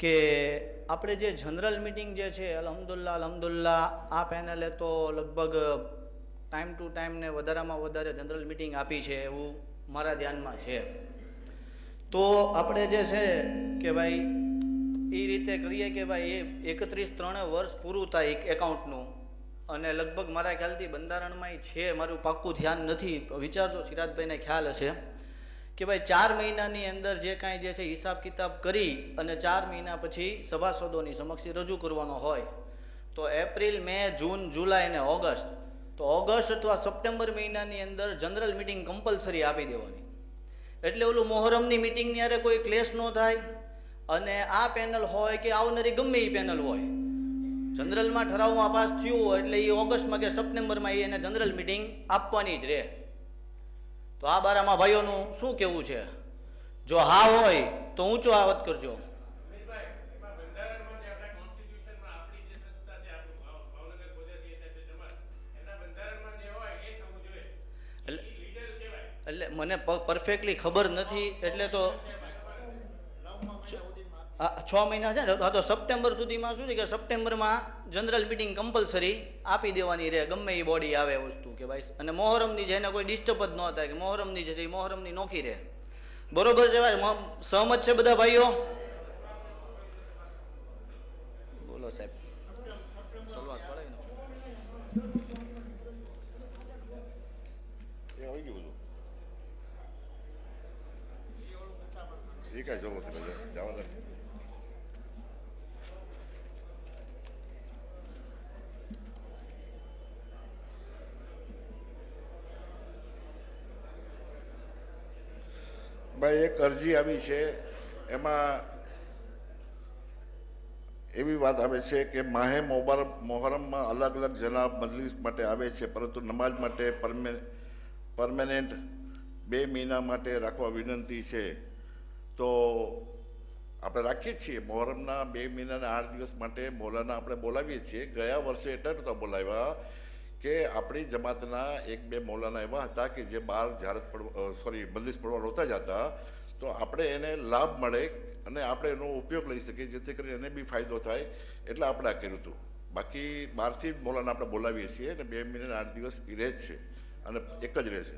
કે આપણે જે જનરલ મિટિંગ જે છે, અલ્હમ્દુલિલ્લાહ આ પેનલે તો લગભગ ટાઈમ ટુ ટાઈમ ને વધારામાં વધારે જનરલ મિટિંગ આપી છે એવું મારા ધ્યાનમાં છે. તો આપણે જે છે કે ભાઈ એ રીતે કરીએ કે ભાઈ એ 31/3 વર્ષ પૂરું થાય એકાઉન્ટનું, અને લગભગ મારા ખ્યાલથી બંધારણમાં છે, મારું પાક્કું ધ્યાન નથી, વિચારજો, સિરાજભાઈને ખ્યાલ હશે કે ભાઈ 4 મહિનાની અંદર જે કાંઈ જે છે હિસાબ કિતાબ કરી અને 4 મહિના પછી સભાસદોની સમક્ષ રજૂ કરવાનો હોય. તો એપ્રિલ, મે, જૂન, જુલાઈ અને ઓગસ્ટ, તો ઓગસ્ટ અથવા સપ્ટેમ્બર મહિનાની અંદર જનરલ મિટિંગ કમ્પલસરી આપી દેવાની. એટલે ઓલું મોહરમની મિટિંગની અરે કોઈ ક્લેશ ન થાય, અને આ પેનલ હોય કે આવનારી ગમે એ પેનલ હોય, જનરલમાં ઠરાવમાં પાસ થયું હોય એટલે એ ઓગસ્ટમાં કે સપ્ટેમ્બરમાં એને જનરલ મિટિંગ આપવાની જ રહે. તો આ બારામાં ભાઈઓનું શું કહેવું છે? જો હા હોય તો ઊંચો આવત કરજો. એટલે મને પરફેક્ટલી ખબર નથી એટલે તો 6 મહિના છે ને, તો સપ્ટેમ્બર સુધીમાં શું છે કે સપ્ટેમ્બરમાં જનરલ મિટિંગ કમ્પલસરી આપી દેવાની રહે, ગમે એ બોડી આવે વસ્તુ કે ભાઈ. અને મોહરમની છે એને કોઈ ડિસ્ટર્બ જ ન થાય, કે મોહરમની છે એ મોહરમની નોખી રહે. બરોબર છે ભાઈ? સહમત છે બધા ભાઈઓ? બોલો સાહેબ. શરૂઆત પડે ને. એ આવી ગયું બધું, એ કાંઈ જરૂર નથી જવા દે. ભાઈ એક અરજી આવી છે, એમાં એવી વાત આવે છે કે માહે મોહરમમાં અલગ અલગ જનાબ મજલિસ માટે આવે છે, પરંતુ નમાઝ માટે પરમેનન્ટ 2 મહિના માટે રાખવા વિનંતી છે. તો આપણે રાખીએ છીએ મોહરમના 2 મહિનાના 8 દિવસ માટે મૌલાના આપણે બોલાવીએ છીએ. ગયા વર્ષે એટલે નહોતા બોલાવ્યા કે આપણી જમાતના 1-2 મૌલાના એવા હતા કે જે બહાર મજલિસ પડવા નહોતા જતા, તો આપણે એને લાભ મળે અને આપણે એનો ઉપયોગ લઈ શકીએ, જેથી કરીને એને બી ફાયદો થાય, એટલે આપણે આ કર્યું હતું. બાકી બહારથી જ મૌલાના આપણે બોલાવીએ છીએ અને 2 મહિના 8 દિવસ એ રહે જ છે અને એક જ રહે છે.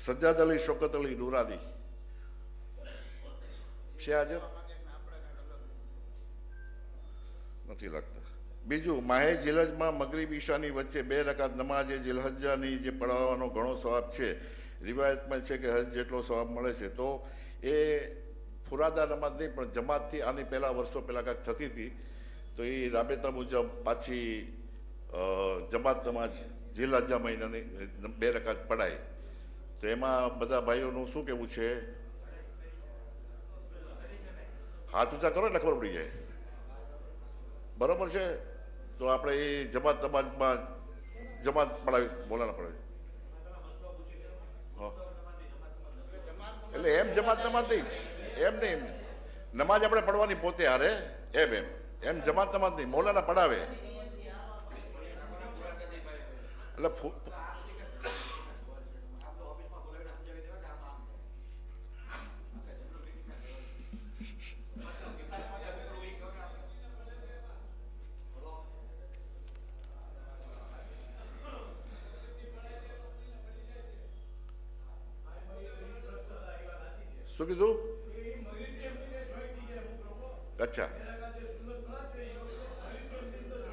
સજ્જાદ અલી, શોકત અલી નુરાની છે હાજર? નથી લાગતા. બીજું, માહે જિલહજમાં મગરીબ ઈશાની વચ્ચે 2 રકાત નમાઝ એ જિલહજ્જાની જે પઢાવવાનો ઘણો સવાબ છે. રિવાયતમાં છે કે હજ જેટલો સવાબ મળે છે. તો એ ફુરાદા નમાઝ નહીં પણ જમાતથી આની પહેલા વર્ષો પહેલા કાંઈક થતી હતી, તો એ રાબેતા મુજબ પાછી જમાત નમાઝ જિલહજ્જા મહિનાની 2 રકાત પડાય. તો એમાં બધા ભાઈઓનું શું કહેવું છે? હાથ ઊંચા કરો એટલે ખબર પડી જાય. બરોબર છે? તો આપણે એ જમાત નમાઝમાં જમાત પડાવી બોલાના પડે. એટલે એમ જમાત નમાઝ નહીં, એમ નહીં, નમાજ આપણે પડવાની પોતે હારે, એમ જમાત નમાઝ નહીં, મૌલાના પડાવે. એટલે શું કીધું? અચ્છા,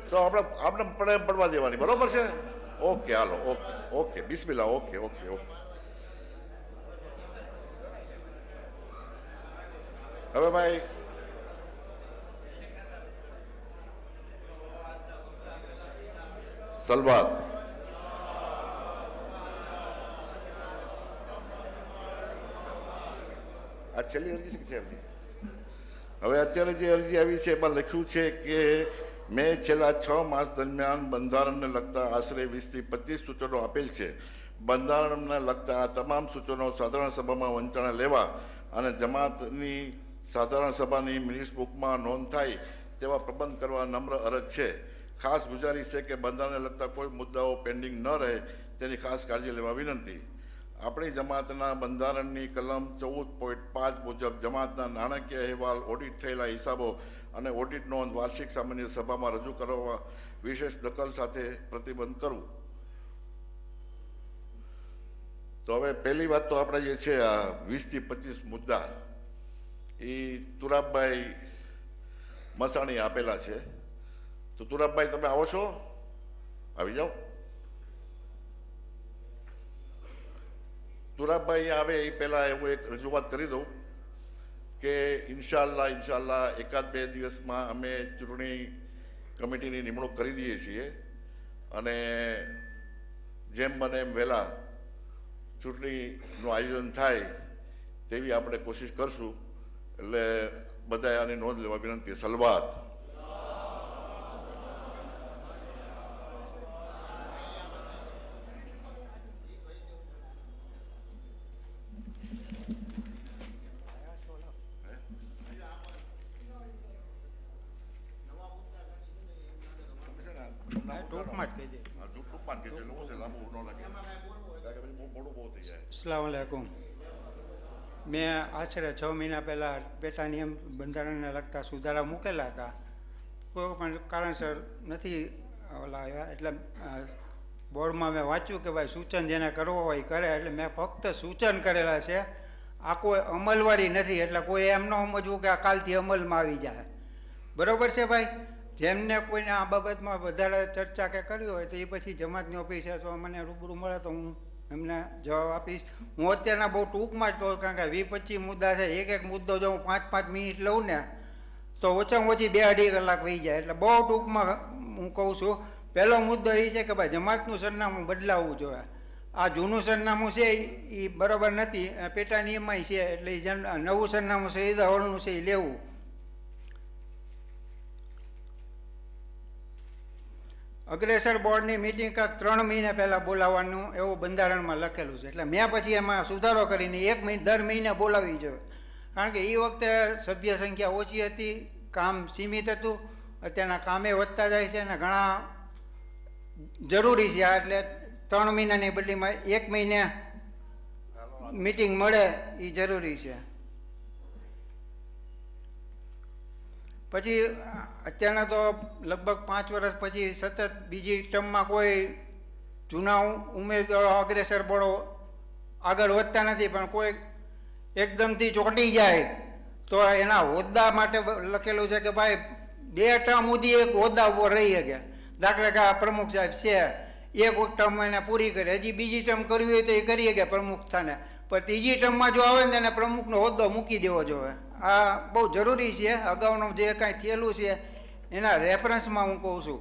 તો આપણે પડવા દેવાની, બરોબર છે? ઓકે, હાલો, ઓકે, બિસ્મિલ્લાહ, ઓકે. હવે ભાઈ સલવાત આ છેલ્લી અરજી છે. હવે અત્યારે જે અરજી આવી છે એમાં લખ્યું છે કે મેં છેલ્લા 6 માસ દરમિયાન બંધારણને લગતા આશરે 20 થી 25 સૂચનો આપેલ છે. બંધારણને લગતા આ તમામ સૂચનો સાધારણ સભામાં વંચાણે લેવા અને જમાતની સાધારણ સભાની મિનિટ્સ બુકમાં નોંધ થાય તેવા પ્રબંધ કરવા નમ્ર અરજ છે. ખાસ ગુજારિશ છે કે બંધારણને લગતા કોઈ મુદ્દાઓ પેન્ડિંગ ન રહે તેની ખાસ કાળજી લેવા વિનંતી. આપણી જમાતના બંધારણની કલમ 14.5 મુજબ જમાતના નાણાકીય અહેવાલ, ઓડિટ થયેલા હિસાબો અને ઓડિટ નોંધ વાર્ષિક સામાન્ય સભામાં રજૂ કરવા વિશેષ દખલ સાથે પ્રતિબંધ કરવું. તો હવે પહેલી વાત તો આપણે જે છે આ 20 થી 25 મુદ્દા એ તુરાબભાઈ મસાણી આપેલા છે. તો તુરાબભાઈ તમે આવો છો? આવી જાઓ. તુરાબભાઈ આવે એ પહેલા એવું એક રજૂઆત કરી દઉં કે ઇન્શાલ્લાહ 1-2 દિવસમાં અમે ચૂંટણી કમિટીની નિમણૂક કરી દઈએ છીએ અને જેમ બને એમ વહેલા ચૂંટણીનું આયોજન થાય તેવી આપણે કોશિશ કરશું. એટલે બધાએ આની નોંધ લેવા વિનંતી. સલવાત. ટૂંકમાં જ કહી દે. ટૂંકમાં કીધું એટલે હું છે લાંબુ ન લાગે કારણ કે પછી બહુ મોડું બહુ થઈ જાય. અસ્સલામુ અલૈકુમ. મેં આશરે 6 મહિના પહેલાં પેટા નિયમ બંધારણને લગતા સુધારા મૂકેલા હતા. કોઈ પણ કારણસર નથી ઓલા આવ્યા એટલે બોર્ડમાં મેં વાંચ્યું કે ભાઈ સૂચન જેને કરવો હોય એ કરે, એટલે મેં ફક્ત સૂચન કરેલા છે, આ કોઈ અમલવારી નથી. એટલે કોઈ એમ ન સમજવું કે આ કાલથી અમલમાં આવી જાય. બરાબર છે ભાઈ? જેમને કોઈને આ બાબતમાં વધારે ચર્ચા કે કરવી હોય તો એ પછી જમાતની ઓફિસે તો મને રૂબરૂ મળે તો હું એમને જવાબ આપીશ. હું અત્યારના બહુ ટૂંકમાં જ કહું, કારણ કે 20-25 મુદ્દા છે. એક મુદ્દો જો હું 5-5 મિનિટ લઉં ને તો ઓછામાં ઓછી 2-2.5 કલાક વહી જાય. એટલે બહુ ટૂંકમાં હું કહું છું. પહેલો મુદ્દો એ છે કે ભાઈ જમાતનું સરનામું બદલાવવું જોઈએ. આ જૂનું સરનામું છે એ બરાબર નથી, પેટા નિયમમાં છે, એટલે એ નવું સરનામું છે એ હળનું છે એ લેવું. અગ્રેસર બોર્ડની મિટિંગ કાંક 3 મહિના પહેલાં બોલાવવાનું એવું બંધારણમાં લખેલું છે. એટલે મેં પછી એમાં સુધારો કરીને 1 મહિને દર મહિને બોલાવવી જોઈએ. કારણ કે એ વખતે સભ્ય સંખ્યા ઓછી હતી, કામ સીમિત હતું. અત્યારના કામે વધતા જાય છે અને ઘણા જરૂરી છે. આ એટલે 3 મહિનાની બદલીમાં 1 મહિને મિટિંગ મળે એ જરૂરી છે. પછી અત્યારના તો લગભગ 5 વર્ષ પછી સતત બીજી ટર્મમાં કોઈ જૂના ઉમેદવારો અગ્રેસર બોર્ડો આગળ વધતા નથી, પણ કોઈ એકદમથી ચોંટી જાય તો એના હોદ્દા માટે લખેલું છે કે ભાઈ 2 ટર્મ સુધી એક હોદ્દા ઉપર રહી શકે. દાખલા કે આ પ્રમુખ સાહેબ છે, એક ટર્મ એને પૂરી કરી, હજી બીજી ટર્મ કરવી હોય તો એ કરી શકે પ્રમુખ સ્થાને, પણ ત્રીજી ટર્મમાં જો આવે ને એને પ્રમુખનો હોદ્દો મૂકી દેવો જોઈએ. આ બહુ જરૂરી છે. અગાઉનું જે કાંઈ થયેલું છે એના રેફરન્સમાં હું કહું છું.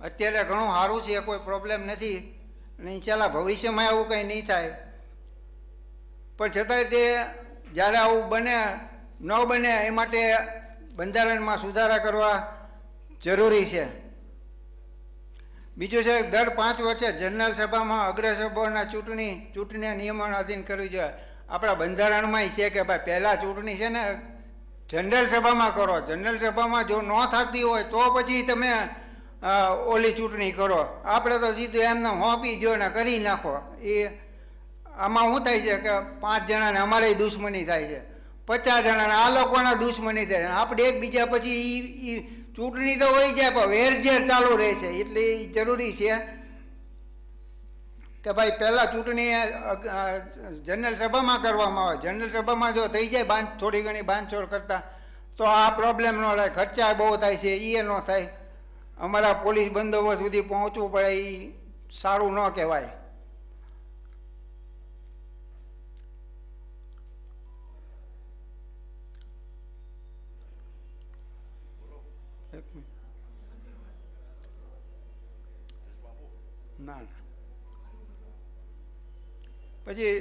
અત્યારે ઘણું સારું છે, કોઈ પ્રોબ્લેમ નથી અને ઇન્શાલ્લાહ ભવિષ્યમાં એવું કંઈ નહીં થાય. પણ છતાંય તે જ્યારે આવું બને ન બને એ માટે બંધારણમાં સુધારા કરવા જરૂરી છે. બીજું છે દર 5 વર્ષે જનરલ સભામાં અગ્રેસર બોર્ડના ચૂંટણી નિયમન અધીન કરવી જોઈએ. આપણા બંધારણમાં છે કે ભાઈ પહેલાં ચૂંટણી છે ને જનરલ સભામાં કરો. જનરલ સભામાં જો ન થતી હોય તો પછી તમે ઓલી ચૂંટણી કરો. આપણે તો સીધું એમને હોંપી દો ને કરી નાખો. એ આમાં શું થાય છે કે 5 જણાને અમારે દુશ્મની થાય છે, 50 જણાને આ લોકોના દુશ્મની થાય છે. આપણે એકબીજા પછી એ ચૂંટણી તો હોય જાય પણ વેરઝેર ચાલુ રહે છે. એટલે એ જરૂરી છે કે ભાઈ પહેલાં ચૂંટણી જનરલ સભામાં કરવામાં આવે. જનરલ સભામાં જો થઈ જાય થોડી ઘણી બાંધછોડ કરતા તો આ પ્રોબ્લેમ ન થાય. ખર્ચા બહુ થાય છે એ ન થાય. અમારા પોલીસ બંદોબસ્ત સુધી પહોંચવું પડે એ સારું ન કહેવાય. ના ના. પછી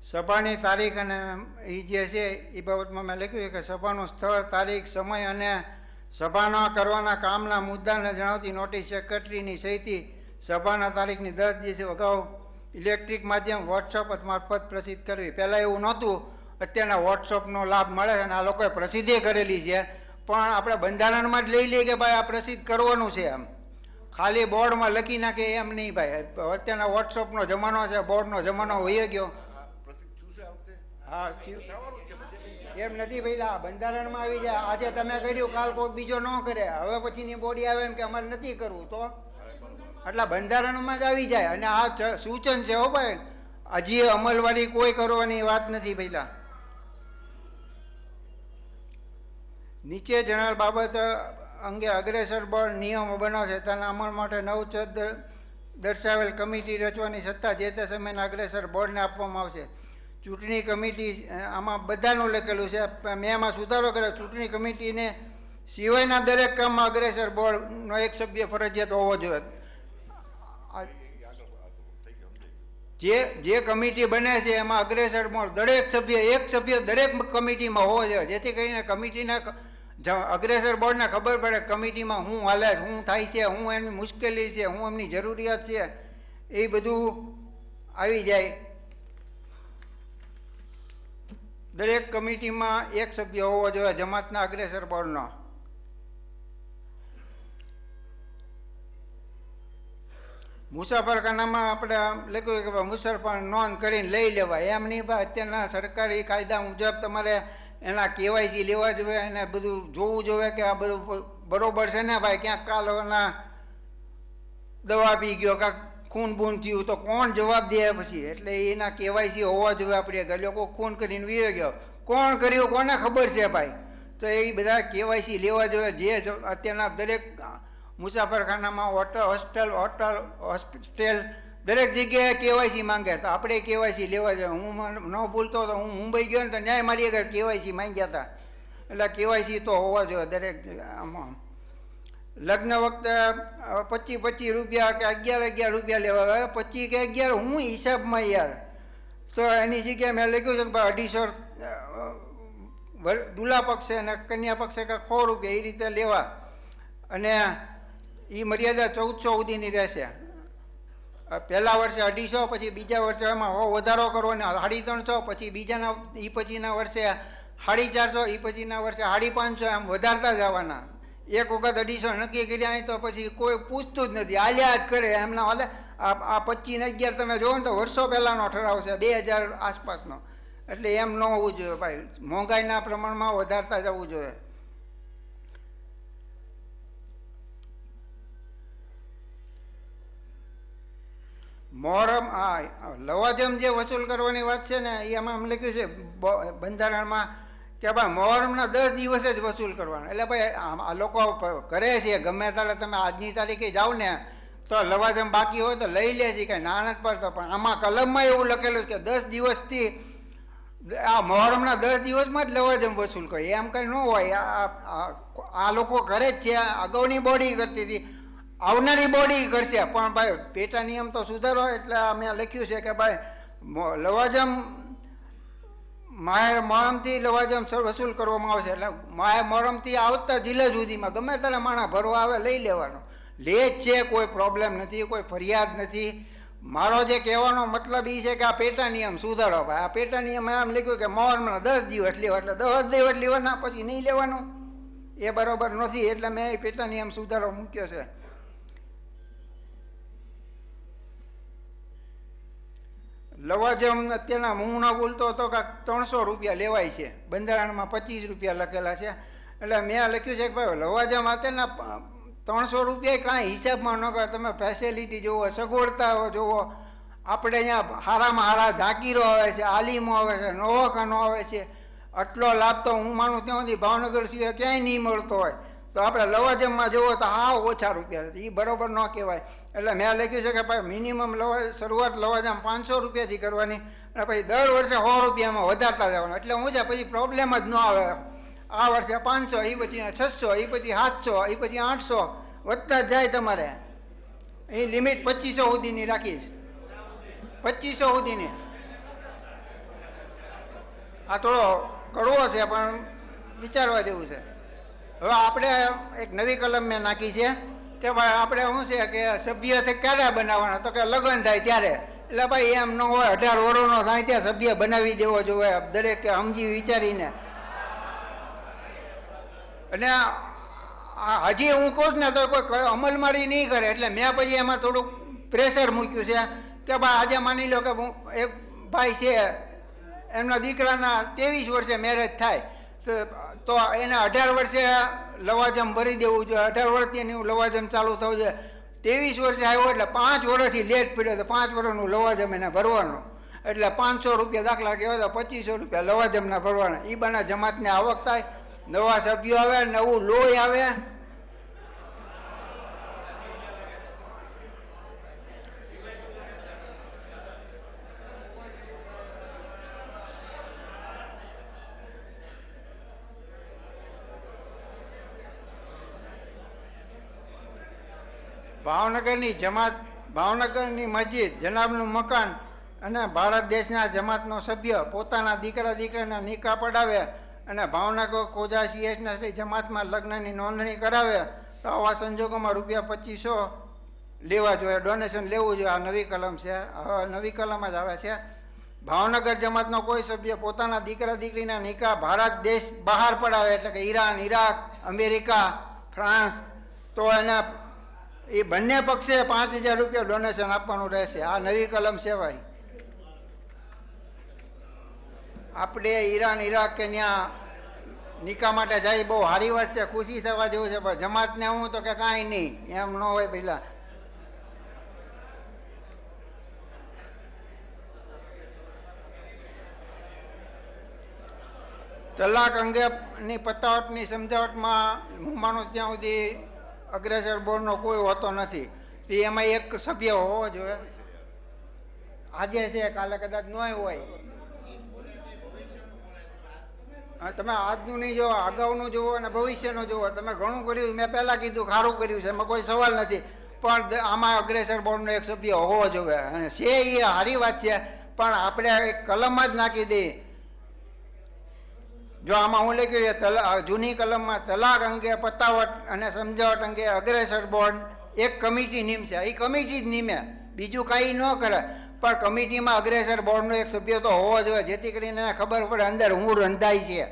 સભાની તારીખ અને એ જે છે એ બાબતમાં મેં લખ્યું કે સભાનું સ્થળ, તારીખ, સમય અને સભાના કરવાના કામના મુદ્દાને જણાવતી નોટિસ સેક્રેટરીની સહીથી સભાના તારીખની 10 દિવસ અગાઉ ઇલેક્ટ્રિક માધ્યમ વોટ્સઅપ મારફત પ્રસિદ્ધ કરવી. પહેલાં એવું નહોતું, અત્યારના વોટ્સઅપનો લાભ મળે છે અને આ લોકોએ પ્રસિદ્ધિ કરેલી છે. પણ આપણે બંધારણમાં જ લઈ લઈએ કે ભાઈ આ પ્રસિદ્ધ કરવાનું છે. એમ ખાલી બોર્ડમાં લખી નાખે એમ નહીં ભાઈ. અત્યારના વોટ્સઅપનો જમાનો છે, બોર્ડનો જમાનો વહી ગયો. હા એમ નથી ભાઈ, આ બંધારણમાં આવી જાય. આજે તમે કર્યું, કાલ કોઈક બીજો ન કરે, હવે પછીની બોડી આવે એમ કે અમારે નથી કરવું તો એટલે બંધારણમાં જ આવી જાય. અને આ સૂચન છે હો ભાઈ, હજી અમલવારી કોઈ કરવાની વાત નથી. પહેલા નીચે જણાવેલ બાબત અંગે અગ્રેસર બોર્ડ નિયમો બનાવશે. તેના અમલ માટે 9 દર્શાવેલ કમિટી રચવાની સત્તા જે તે સમયના અગ્રેસર બોર્ડને આપવામાં આવશે. ચૂંટણી કમિટી આમાં બધાનું લખેલું છે. મેં એમાં સુધારો કર્યો. ચૂંટણી કમિટીને સિવાયના દરેક કામમાં અગ્રેસર બોર્ડનો એક સભ્ય ફરજિયાત હોવો જોઈએ. જે કમિટી બને છે એમાં અગ્રેસર દરેક સભ્ય એક સભ્ય દરેક કમિટીમાં હોવો જોઈએ, જેથી કરીને કમિટીના અગ્રેસર બોર્ડને ખબર પડે કમિટીમાં શું હાલે, શું થાય છે, શું એની મુશ્કેલી છે, શું એમની જરૂરિયાત છે, એ બધું આવી જાય. દરેક કમિટીમાં એક સભ્ય હોવો જોઈએ જમાતના અગ્રેસર બોર્ડનો. મુસાફરખાનામાં આપણે લખ્યું કે મુસાફર નોંધ કરીને લઈ લેવાય, એમ નહીં. અત્યારના સરકારી કાયદા મુજબ તમારે એના કેવાયસી લેવા જોઈએ, એને બધું જોવું જોઈએ કે આ બધું બરોબર છે ને ભાઈ. ક્યાંક કાલોના દવા પી ગયો, કાંક ખૂન બૂન થયું તો કોણ જવાબ દે પછી? એટલે એના કેવાયસી હોવા જોઈએ. આપણે લોકો ખૂન કરીને વીયો ગયો, કોણ કર્યું કોને ખબર છે ભાઈ? તો એ બધા કેવાયસી લેવા જોઈએ. જે અત્યારના દરેક મુસાફરખાનામાં હોસ્ટેલ દરેક જગ્યાએ કેવાયસી માંગે, તો આપણે કેવાયસી લેવા જોઈએ. હું ન ભૂલતો તો હું મુંબઈ ગયો ને તો ન્યાય મારી આગળ કેવાયસી માંગ્યા હતા. એટલે કેવાયસી તો હોવા જોઈએ દરેક આમાં. લગ્ન વખતે 25 રૂપિયા કે 11 રૂપિયા લેવા, 25 કે 11 હું હિસાબમાં યાર. તો એની જગ્યાએ મેં લખ્યું છે કે ભાઈ 250 દુલ્હા પક્ષે અને કન્યા પક્ષે કે 100 રૂપિયા એ રીતે લેવા, અને એ મર્યાદા 1400 સુધીની રહેશે. પહેલા વર્ષે 250, પછી બીજા વર્ષે એમાં વધારો કરવો ને 350, પછી બીજાના એ પછીના વર્ષે 450, એ પછીના વર્ષે 550, એમ વધારતા જવાના. એક વખત 250 નક્કી કર્યા તો પછી કોઈ પૂછતું જ નથી, આલ્યા જ કરે એમના. હાલે આ 25 ને 11 તમે જોવો ને તો વર્ષો પહેલાનો ઠરાવ છે, 2000 આસપાસનો. એટલે એમ ન હોવું જોઈએ ભાઈ, મોંઘાઈના પ્રમાણમાં વધારતા જવું જોઈએ. મોહરમ લવાજમ જે વસૂલ કરવાની વાત છે ને, એ આમાં લખ્યું છે બંધારણમાં કે ભાઈ મોહરમના 10 દિવસે જ વસૂલ કરવાના. એટલે ભાઈ આ લોકો કરે છે ગમે ત્યારે, તમે આજની તારીખે જાઓ ને તો લવાજમ બાકી હોય તો લઈ લે છે, કઈ ના નથી પડતો. પણ આમાં કલમમાં એવું લખેલું છે કે 10 દિવસથી આ મોહરમના 10 દિવસમાં જ લવાજમ વસૂલ કરે. એમ કઈ ન હોય. આ લોકો કરે જ છે, અગાઉની બોડી કરતી હતી, આવનારી બોડી કરશે. પણ ભાઈ પેટા નિયમ તો સુધારો. એટલે મેં લખ્યું છે કે ભાઈ લવાજમ માહે મોહરમથી લવાજમ વસૂલ કરવામાં આવશે. એટલે માહે મોહરમથી આવતા જિલ્લા સુધીમાં ગમે ત્યારે માણસ ભરવા આવે લઈ લેવાનો. લે જ છે, કોઈ પ્રોબ્લેમ નથી, કોઈ ફરિયાદ નથી. મારો જે કહેવાનો મતલબ એ છે કે આ પેટા નિયમ સુધારો ભાઈ. આ પેટા નિયમ એમ લખ્યું કે મોહરમના 10 દિવસ લેવા, એટલે 10 દિવસ લેવાના, પછી નહીં લેવાનું. એ બરોબર નથી. એટલે મેં એ પેટા નિયમ સુધારો મૂક્યો છે. લવાજમ અત્યારના હું ન ભૂલતો હતો કે 300 રૂપિયા લેવાય છે, બંધારણમાં 25 રૂપિયા લખેલા છે. એટલે મેં લખ્યું છે કે ભાઈ લવાજમ અત્યારના 300 રૂપિયા કાંઈ હિસાબમાં ન કરે. તમે ફેસિલિટી જોવો, સગવડતા જોવો. આપણે અહીંયા હારામાં હારા ઝાકીરો આવે છે, આલીમો આવે છે, નવાખાનો આવે છે. આટલો લાભ તો હું માનું ત્યાં સુધી ભાવનગર સિવાય ક્યાંય નહીં મળતો હોય. તો આપણે લવાજમમાં જોવો તો હાવ ઓછા રૂપિયા છે, એ બરોબર ન કહેવાય. એટલે મેં લખ્યું છે કે ભાઈ મિનિમમ શરૂઆત લવાજમ 500 રૂપિયાથી કરવાની, અને પછી દર વર્ષે 100 રૂપિયામાં વધારતા જવાનું. એટલે હું છે પછી પ્રોબ્લેમ જ ન આવે. આ વર્ષે 500, એ પછી 600, એ પછી 700, એ પછી 800 વધતા જ જાય. તમારે એ લિમિટ 2500 સુધીની રાખીશ, 2500 સુધીની. આ થોડો કડવો છે પણ વિચારવા જેવું છે. હવે આપણે એક નવી કલમ મેં નાખી છે કે ભાઈ આપણે શું છે કે સભ્ય ક્યારે બનાવવાના, તો કે લગ્ન થાય ત્યારે. એટલે ભાઈ એમ ન હોય, 18 વર્ષનો થાય ત્યાં સભ્ય બનાવી દેવો જોઈએ દરેકે સમજી વિચારીને. અને હજી હું કહું ને તો કોઈ અમલવારી નહીં કરે. એટલે મેં પછી એમાં થોડુંક પ્રેશર મૂક્યું છે કે ભાઈ આજે માની લો કે એક ભાઈ છે, એમના દીકરાના 23 વર્ષે મેરેજ થાય તો એને 18 વર્ષે લવાજમ ભરી દેવું જોઈએ. 18 વર્ષથી એની લવાજમ ચાલુ થવું જોઈએ. 23 વર્ષે આવ્યો એટલે 5 વર્ષથી લેટ પડ્યો તો 5 વર્ષનું લવાજમ એને ભરવાનું. એટલે 500 રૂપિયા દાખલા કહેવાય તો 2500 રૂપિયા લવાજમના ભરવાના. એ બાના જમાતને આવક થાય, નવા સભ્યો આવે, નવું લોહી આવે. ભાવનગરની જમાત, ભાવનગરની મસ્જિદ, જનાબનું મકાન અને ભારત દેશના જમાતનો સભ્ય પોતાના દીકરા દીકરીના નિકાહ પડાવે અને ભાવનગર કોજા સીએસના શ્રી જમાતમાં લગ્નની નોંધણી કરાવે તો આવા સંજોગોમાં ₹2500 લેવા જોઈએ, ડોનેશન લેવું જોઈએ. આ નવી કલમ છે, હવે નવી કલમ જ આવે છે. ભાવનગર જમાતનો કોઈ સભ્ય પોતાના દીકરા દીકરીના નિકાહ ભારત દેશ બહાર પડાવે, એટલે કે ઈરાન, ઈરાક, અમેરિકા, ફ્રાન્સ, તો એના એ બંને પક્ષે ₹5000 ડોનેશન આપવાનું રહેશે. આ નવી કલમ છે ભાઈ. આપણે ઈરાન, ઈરાક કે ત્યાં નિકાહ માટે જાય બહુ સારી વાત છે, ખુશી થવા જેવું છે. પણ જમાતને હું તો કે કાંઈ નહીં, એમ ન હોય. પેલા તલાક અંગેની પતાવટની સમજાવટમાં હું માનું ત્યાં સુધી અગ્રેસર બોર્ડનો કોઈ હોતો નથી. તે એમાં એક સભ્ય હોવો જોઈએ. આજે છે, કાલે કદાચ ન હોય. હા, તમે આજનું નહીં જોવો, અગાઉનું જોવો અને ભવિષ્યનું જોવો. તમે ઘણું કર્યું, મેં પહેલાં કીધું સારું કર્યું છે, એમાં કોઈ સવાલ નથી. પણ આમાં અગ્રેસર બોર્ડનો એક સભ્ય હોવો જોઈએ. અને છે એ સારી વાત છે, પણ આપણે એક કલમ જ નાખી દઈએ. જો આમાં હું લખ્યું છે જૂની કલમમાં તલાક અંગે પતાવટ અને સમજાવટ અંગે અગ્રેસર બોર્ડ એક કમિટી નીમશે. એ કમિટી જ નીમે, બીજું કાંઈ ન કરે. પણ કમિટીમાં અગ્રેસર બોર્ડનો એક સભ્ય તો હોવો જોઈએ, જેથી કરીને એને ખબર પડે અંદર હું રંધાય છે.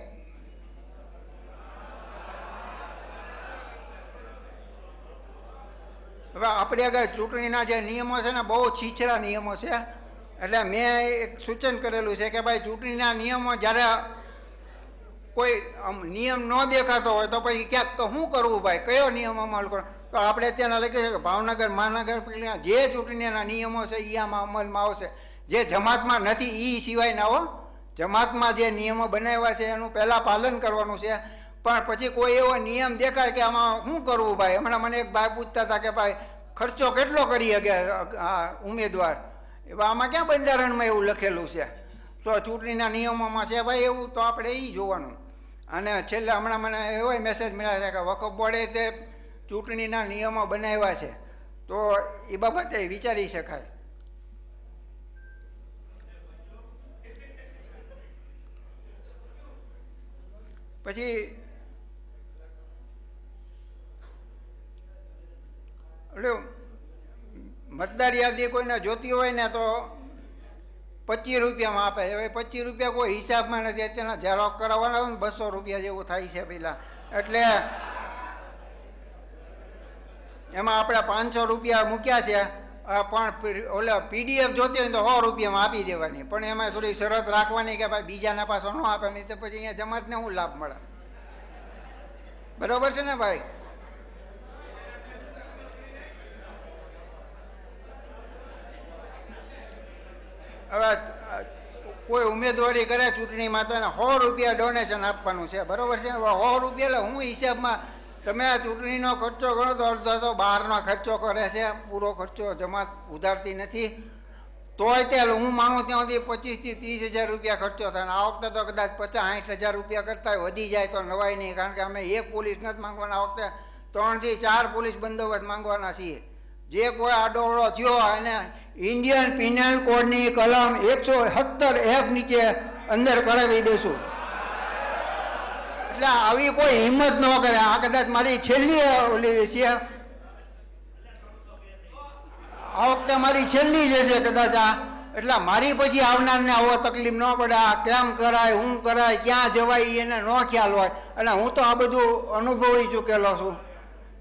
હવે આપણે આગળ ચૂંટણીના જે નિયમો છે ને બહુ છીછરા નિયમો છે. એટલે મેં એક સૂચન કરેલું છે કે ભાઈ ચૂંટણીના નિયમો જ્યારે કોઈ નિયમ ન દેખાતો હોય તો પછી ક્યાંક તો શું કરવું ભાઈ, કયો નિયમ અમલ કરો? તો આપણે ત્યાં લખ્યું છે કે ભાવનગર મહાનગરપાલિકાના જે ચૂંટણીના નિયમો છે એ આમાં અમલમાં આવશે. જે જમાતમાં નથી એ સિવાયના હો. જમાતમાં જે નિયમો બનાવ્યા છે એનું પહેલાં પાલન કરવાનું છે. પણ પછી કોઈ એવો નિયમ દેખાય કે આમાં શું કરવું ભાઈ. હમણાં મને એક ભાઈ પૂછતા હતા કે ભાઈ ખર્ચો કેટલો કરી શકે ઉમેદવાર, એવા આમાં ક્યાં બંધારણમાં એવું લખેલું છે? તો ચૂંટણીના નિયમોમાં છે ભાઈ એવું, તો આપણે એ જોવાનું. અને છેલ્લે હમણાં મને એવો મેસેજ મળ્યા છે કે વકફ બોર્ડે તે ચૂંટણીના નિયમો બનાવ્યા છે, તો એ બાબતે વિચારી શકાય. પછી મતદાર યાદી કોઈને જોતી હોય ને તો ₹25 આપે. હવે ₹25 કોઈ હિસાબમાં નથી. અત્યારના ઝેરોક્સ કરાવવાના હોય ને ₹200 જેવું થાય છે પેલા. એટલે એમાં આપણે ₹500 મૂક્યા છે. પણ ઓલા PDF જોતી હોય તો ₹100 આપી દેવાની. પણ એમાં થોડી શરત રાખવાની કે ભાઈ બીજાના પાછો ન આપે, નહીં તો પછી અહીંયા જમાતને શું લાભ મળે? બરોબર છે ને ભાઈ? હવે કોઈ ઉમેદવારી કરે ચૂંટણીમાં તો એને ₹100 ડોનેશન આપવાનું છે. બરોબર છે? હવે ₹100 એટલે હું હિસાબમાં તમે આ ચૂંટણીનો ખર્ચો ગણો તો અડધો તો બહારનો ખર્ચો કરે છે, પૂરો ખર્ચો જમાત ઉધારતી નથી. તોય તે હું માનું ત્યાં સુધી 25,000 થી 30,000 ખર્ચો થાય. આ વખતે તો કદાચ 50-60,000 કરતા વધી જાય તો નવાય નહીં, કારણ કે અમે એક પોલીસ નથી માંગવાના. આ વખતે 3 થી 4 પોલીસ બંદોબસ્ત માંગવાના છીએ. જે કોઈ આડોવડો થયો એને ઇન્ડિયન પિનલ કોડની કલમ 170F નીચે અંદર કરાવી દઈશું. એટલે આવી કોઈ હિંમત ન કરે. આ કદાચ મારી છેલ્લી ઓલી છે, આ વખતે મારી છેલ્લી જ છે કદાચ આ. એટલે મારી પછી આવનારને આવો તકલીફ ન પડે. આ કેમ કરાય, શું કરાય, ક્યાં જવાય એને ન ખ્યાલ હોય. અને હું તો આ બધું અનુભવી ચૂકેલો છું,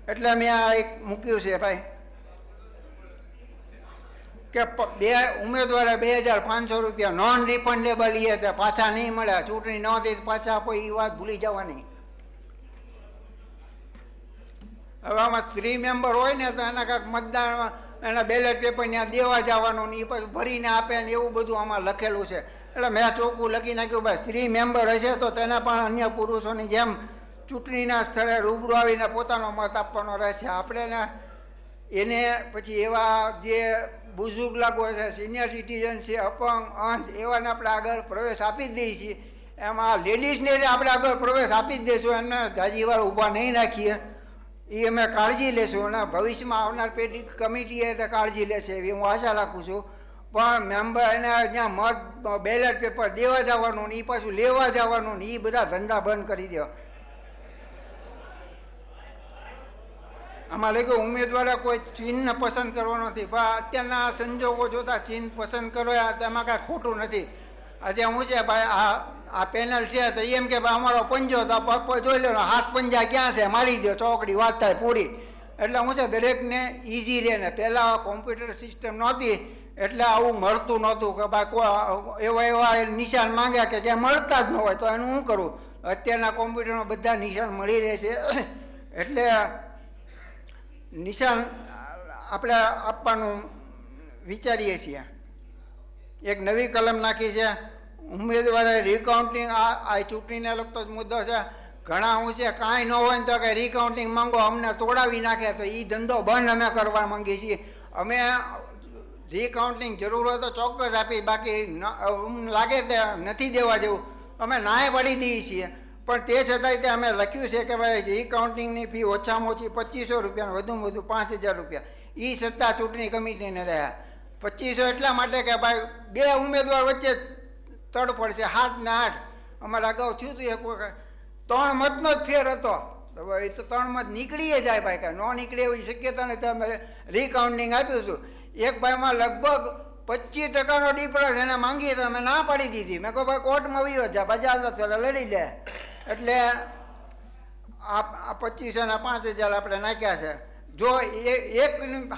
એટલે મેં આ એક મૂક્યું છે ભાઈ કે ઉમેદવારે ₹2,500 નોન રિફંડેબલ એ છે, પાછા નહીં મળે. ચૂંટણી ન થઈ પાછા આપો એ વાત ભૂલી જવાની. હવે આમાં સ્ત્રી મેમ્બર હોય ને તો એના કાંઈક મતદાન એના બેલેટ પેપર ત્યાં દેવા જવાનું ને એ પછી ભરીને આપે ને એવું બધું આમાં લખેલું છે. એટલે મેં ચોખ્ખું લખી નાખ્યું ભાઈ સ્ત્રી મેમ્બર હશે તો તેને પણ અન્ય પુરુષોની જેમ ચૂંટણીના સ્થળે રૂબરૂ આવીને પોતાનો મત આપવાનો રહેશે. આપણે એને પછી એવા જે બુઝુર્ગ લાગુ છે, સિનિયર સિટીઝન છે, અપંગ, અંધ, એવાને આપણે આગળ પ્રવેશ આપી જ દઈએ છીએ. એમાં લેડીઝને આપણે આગળ પ્રવેશ આપી જ દઈશું, એને જાજી વાર ઊભા નહીં રાખીએ. એ અમે કાળજી લેશું અને ભવિષ્યમાં આવનાર પેઢી કમિટીએ તે કાળજી લેશે એવી હું આશા રાખું છું. પણ મેમ્બર એને ત્યાં મત બેલેટ પેપર દેવા જવાનું ને એ પાછું લેવા જવાનું ને એ બધા ધંધા બંધ કરી દો. આમાં લખ્યું ઉમેદવારે કોઈ ચિહ્ન પસંદ કરવો નથી, પણ અત્યારના સંજોગો જોતા ચિહ્ન પસંદ કરો તેમાં કાંઈ ખોટું નથી. આજે હું છે ભાઈ આ પેનલ છે તો એમ કે ભાઈ અમારો પંજો તો જોઈ લો હાથ પંજા ક્યાં છે મારી દો ચોકડી વાત થાય પૂરી. એટલે હું છે દરેકને ઇઝી રહે ને. પહેલાં કોમ્પ્યુટર સિસ્ટમ નહોતી એટલે આવું મળતું નહોતું કે ભાઈ એવા એવા નિશાન માંગ્યા કે જ્યાં મળતા જ ન હોય તો એનું શું કરવું. અત્યારના કોમ્પ્યુટરમાં બધા નિશાન મળી રહે છે એટલે નિશાન આપણે આપવાનું વિચારીએ છીએ. એક નવી કલમ નાખી છે ઉમેદવારે રિકાઉન્ટિંગ. આ ચૂંટણીને લગતો જ મુદ્દો છે. ઘણા હું છે કાંઈ ન હોય ને તો કે રિકાઉન્ટિંગ માંગો અમને તોડાવી નાખે તો એ ધંધો બંધ અમે કરવા માંગીએ છીએ. અમે રિકાઉન્ટિંગ જરૂર હોય તો ચોક્કસ આપી, બાકી લાગે તે નથી દેવા જેવું અમે નાય પાડી દઈએ છીએ. પણ તે છતાંય તે અમે લખ્યું છે કે ભાઈ રિકાઉન્ટિંગની ફી ઓછામાં ઓછી 2500 રૂપિયા, વધુમાં વધુ 5000 રૂપિયા. એ સત્તા ચૂંટણી કમિટીને રહ્યા. 2500 એટલા માટે કે ભાઈ બે ઉમેદવાર વચ્ચે તડફડ છે 7 ને 8. અમારે અગાઉ થયું હતું એક વખત 3 મતનો જ ફેર હતો. એ તો 3 મત નીકળીએ જાય ભાઈ, કાંઈ ન નીકળે એવી શક્યતા નથી. અમે રિકાઉન્ટિંગ આપ્યું હતું. એક ભાઈમાં લગભગ 25% ડિફરન્સ એને માંગી તો અમે ના પાડી દીધી. મેં કહું ભાઈ કોર્ટમાં વયો જા બજાર ચાલે લડી લે. એટલે આ 2500 ને 5000 આપણે નાખ્યા છે. જો એક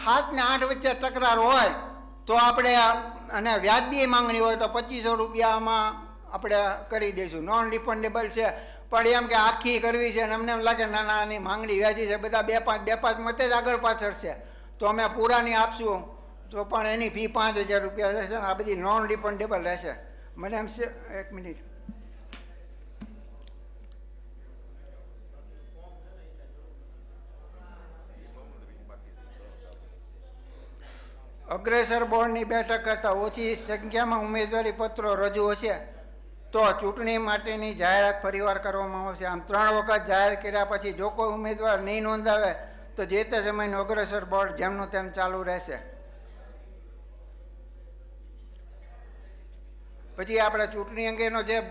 7 ને 8 વચ્ચે તકરાર હોય તો આપણે અને વ્યાજબી માંગણી હોય તો 2500 રૂપિયામાં આપણે કરી દઈશું. નોન રિફંડેબલ છે. પણ એમ કે આખી કરવી છે અને અમને એમ લાગે ના ના આની માંગણી વ્યાજી છે, બધા 2-5 મતે જ આગળ પાછળ છે તો અમે પૂરાની આપશું તો પણ એની ફી 5000 રૂપિયા રહેશે ને આ બધી નોન રિફંડેબલ રહેશે. મને એમ છે એક મિનિટ અગ્રેસર બોર્ડની બેઠક કરતાં ઓછી સંખ્યામાં ઉમેદવારી પત્રો રજૂ હશે તો ચૂંટણી માટેની જાહેરાત ફરીવાર કરવામાં આવશે. આમ 3 વખત જાહેર કર્યા પછી જો કોઈ ઉમેદવાર નહીં નોંધાવે તો જે તે સમયનું અગ્રેસર બોર્ડ જેમનું તેમ ચાલુ રહેશે. પછી આપણે ચૂંટણી અંગેનો જે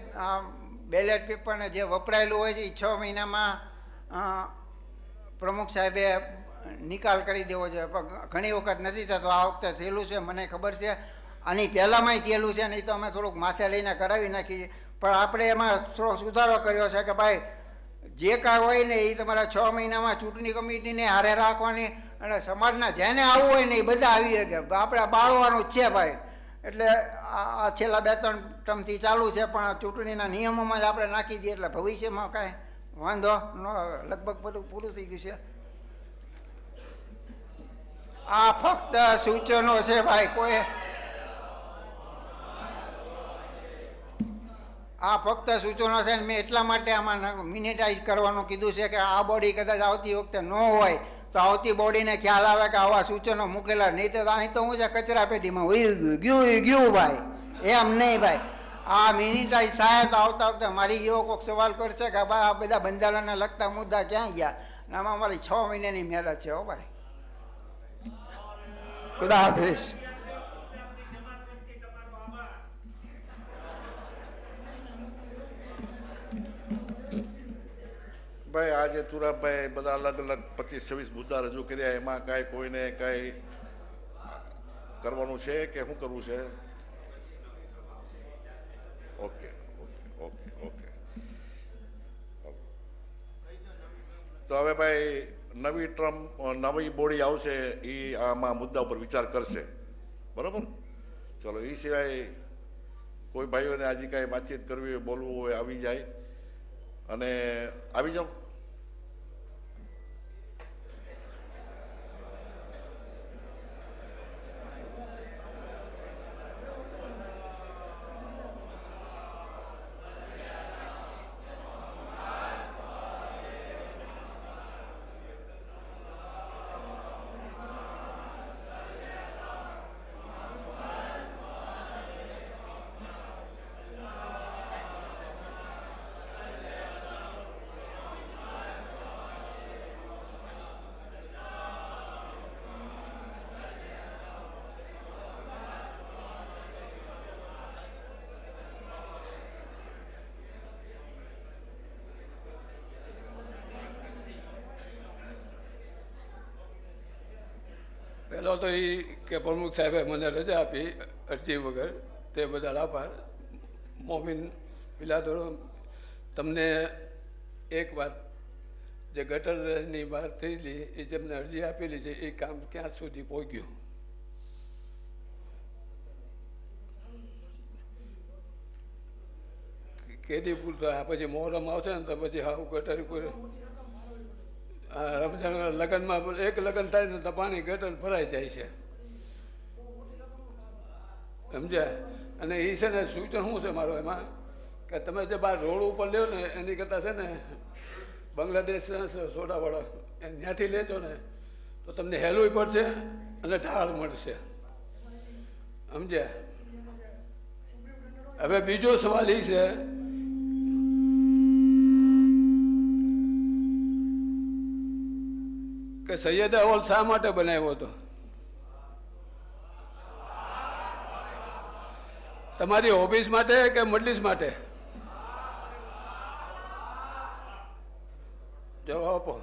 બેલેટ પેપરને જે વપરાયેલું હોય છે એ 6 મહિનામાં પ્રમુખ સાહેબે નિકાલ કરી દેવો છે. પણ ઘણી વખત નથી થતો. આ વખતે થયેલું છે મને ખબર છે. આની પહેલાંમાંય થયેલું છે નહીં તો અમે થોડુંક માથે લઈને કરાવી નાખીએ. પણ આપણે એમાં થોડો સુધારો કર્યો છે કે ભાઈ જે કાંઈ હોય ને એ તમારા 6 મહિનામાં ચૂંટણી કમિટીને હારે રાખવાની અને સમાજના જેને આવવું હોય ને એ બધા આવી શકે. આપણે બાળવાનું જ છે ભાઈ. એટલે આ છેલ્લા 2-3 ટર્મથી ચાલુ છે પણ ચૂંટણીના નિયમોમાં જ આપણે નાખી દઈએ એટલે ભવિષ્યમાં કાંઈ વાંધો ન આવે. લગભગ બધું પૂરું થઈ ગયું છે. આ ફક્ત સૂચનો છે ભાઈ. કોઈ આ ફક્ત સૂચનો છે. મેં એટલા માટે આમાં મિનિટાઈઝ કરવાનું કીધું છે કે આ બોડી કદાચ આવતી વખતે ન હોય તો આવતી બોડીને ખ્યાલ આવે કે આવા સૂચનો મૂકેલા. નહીં તો અહીં તો હું છે કચરા પેટીમાં ગયું ભાઈ. એમ નહીં ભાઈ. આ મિનિટાઈઝ થાય તો આવતા વખતે મારી જેવો કોઈક સવાલ કરશે કે ભાઈ આ બધા બંધારણને લગતા મુદ્દા ક્યાં ગયા. આમાં અમારી 6 મહિનાની મહેનત છે હો ભાઈ. ખુદા હાફિઝ. ભાઈ આજે તુરાભાઈ બધા અલગ અલગ 25-26 મુદ્દા રજૂ કર્યા. એમાં કાંઈ કોઈને કાંઈ કરવાનું છે કે શું કરવું છે? Okay okay okay okay. તો હવે ભાઈ નવી બોડી આવશે એ આમાં મુદ્દા ઉપર વિચાર કરશે. બરોબર. ચલો એ સિવાય કોઈ ભાઈઓને આજે કાંઈ વાતચીત કરવી હોય બોલવું હોય આવી જાય અને આવી જાઓ. પહેલો તો એ કે પ્રમુખ સાહેબે મને રજા આપી અરજી વગર, તે બદલ આભાર. મોમીન બિલાદોરો, તમને એક વાત, જે ગટરની વાત થયેલી એ જેમને અરજી આપેલી છે એ કામ ક્યાં સુધી પહોંચ્યું? કેદી પૂરતો? આ પછી મોહરમ આવશે ને તો પછી હાવ ગટર કોઈ રમજાન લગ્નમાં એક લગ્ન થાય ને તો પાણી ગટર ભરાઈ જાય છે, સમજ્યા? અને એ છે ને સૂચન શું છે મારો એમાં કે તમે જે બાર રોડ ઉપર લ્યો ને એની કરતાં છે ને બાંગ્લાદેશ સોડાવાળો ત્યાંથી લેજો ને તો તમને હેલું પડશે અને ઢાળ મળશે, સમજ્યા? હવે બીજો સવાલ એ છે કે સૈયદા હોલ શા માટે બનાવ્યો હતો? તમારી ઓફિસ માટે કે મજલિસ માટે? જવાબ આપો.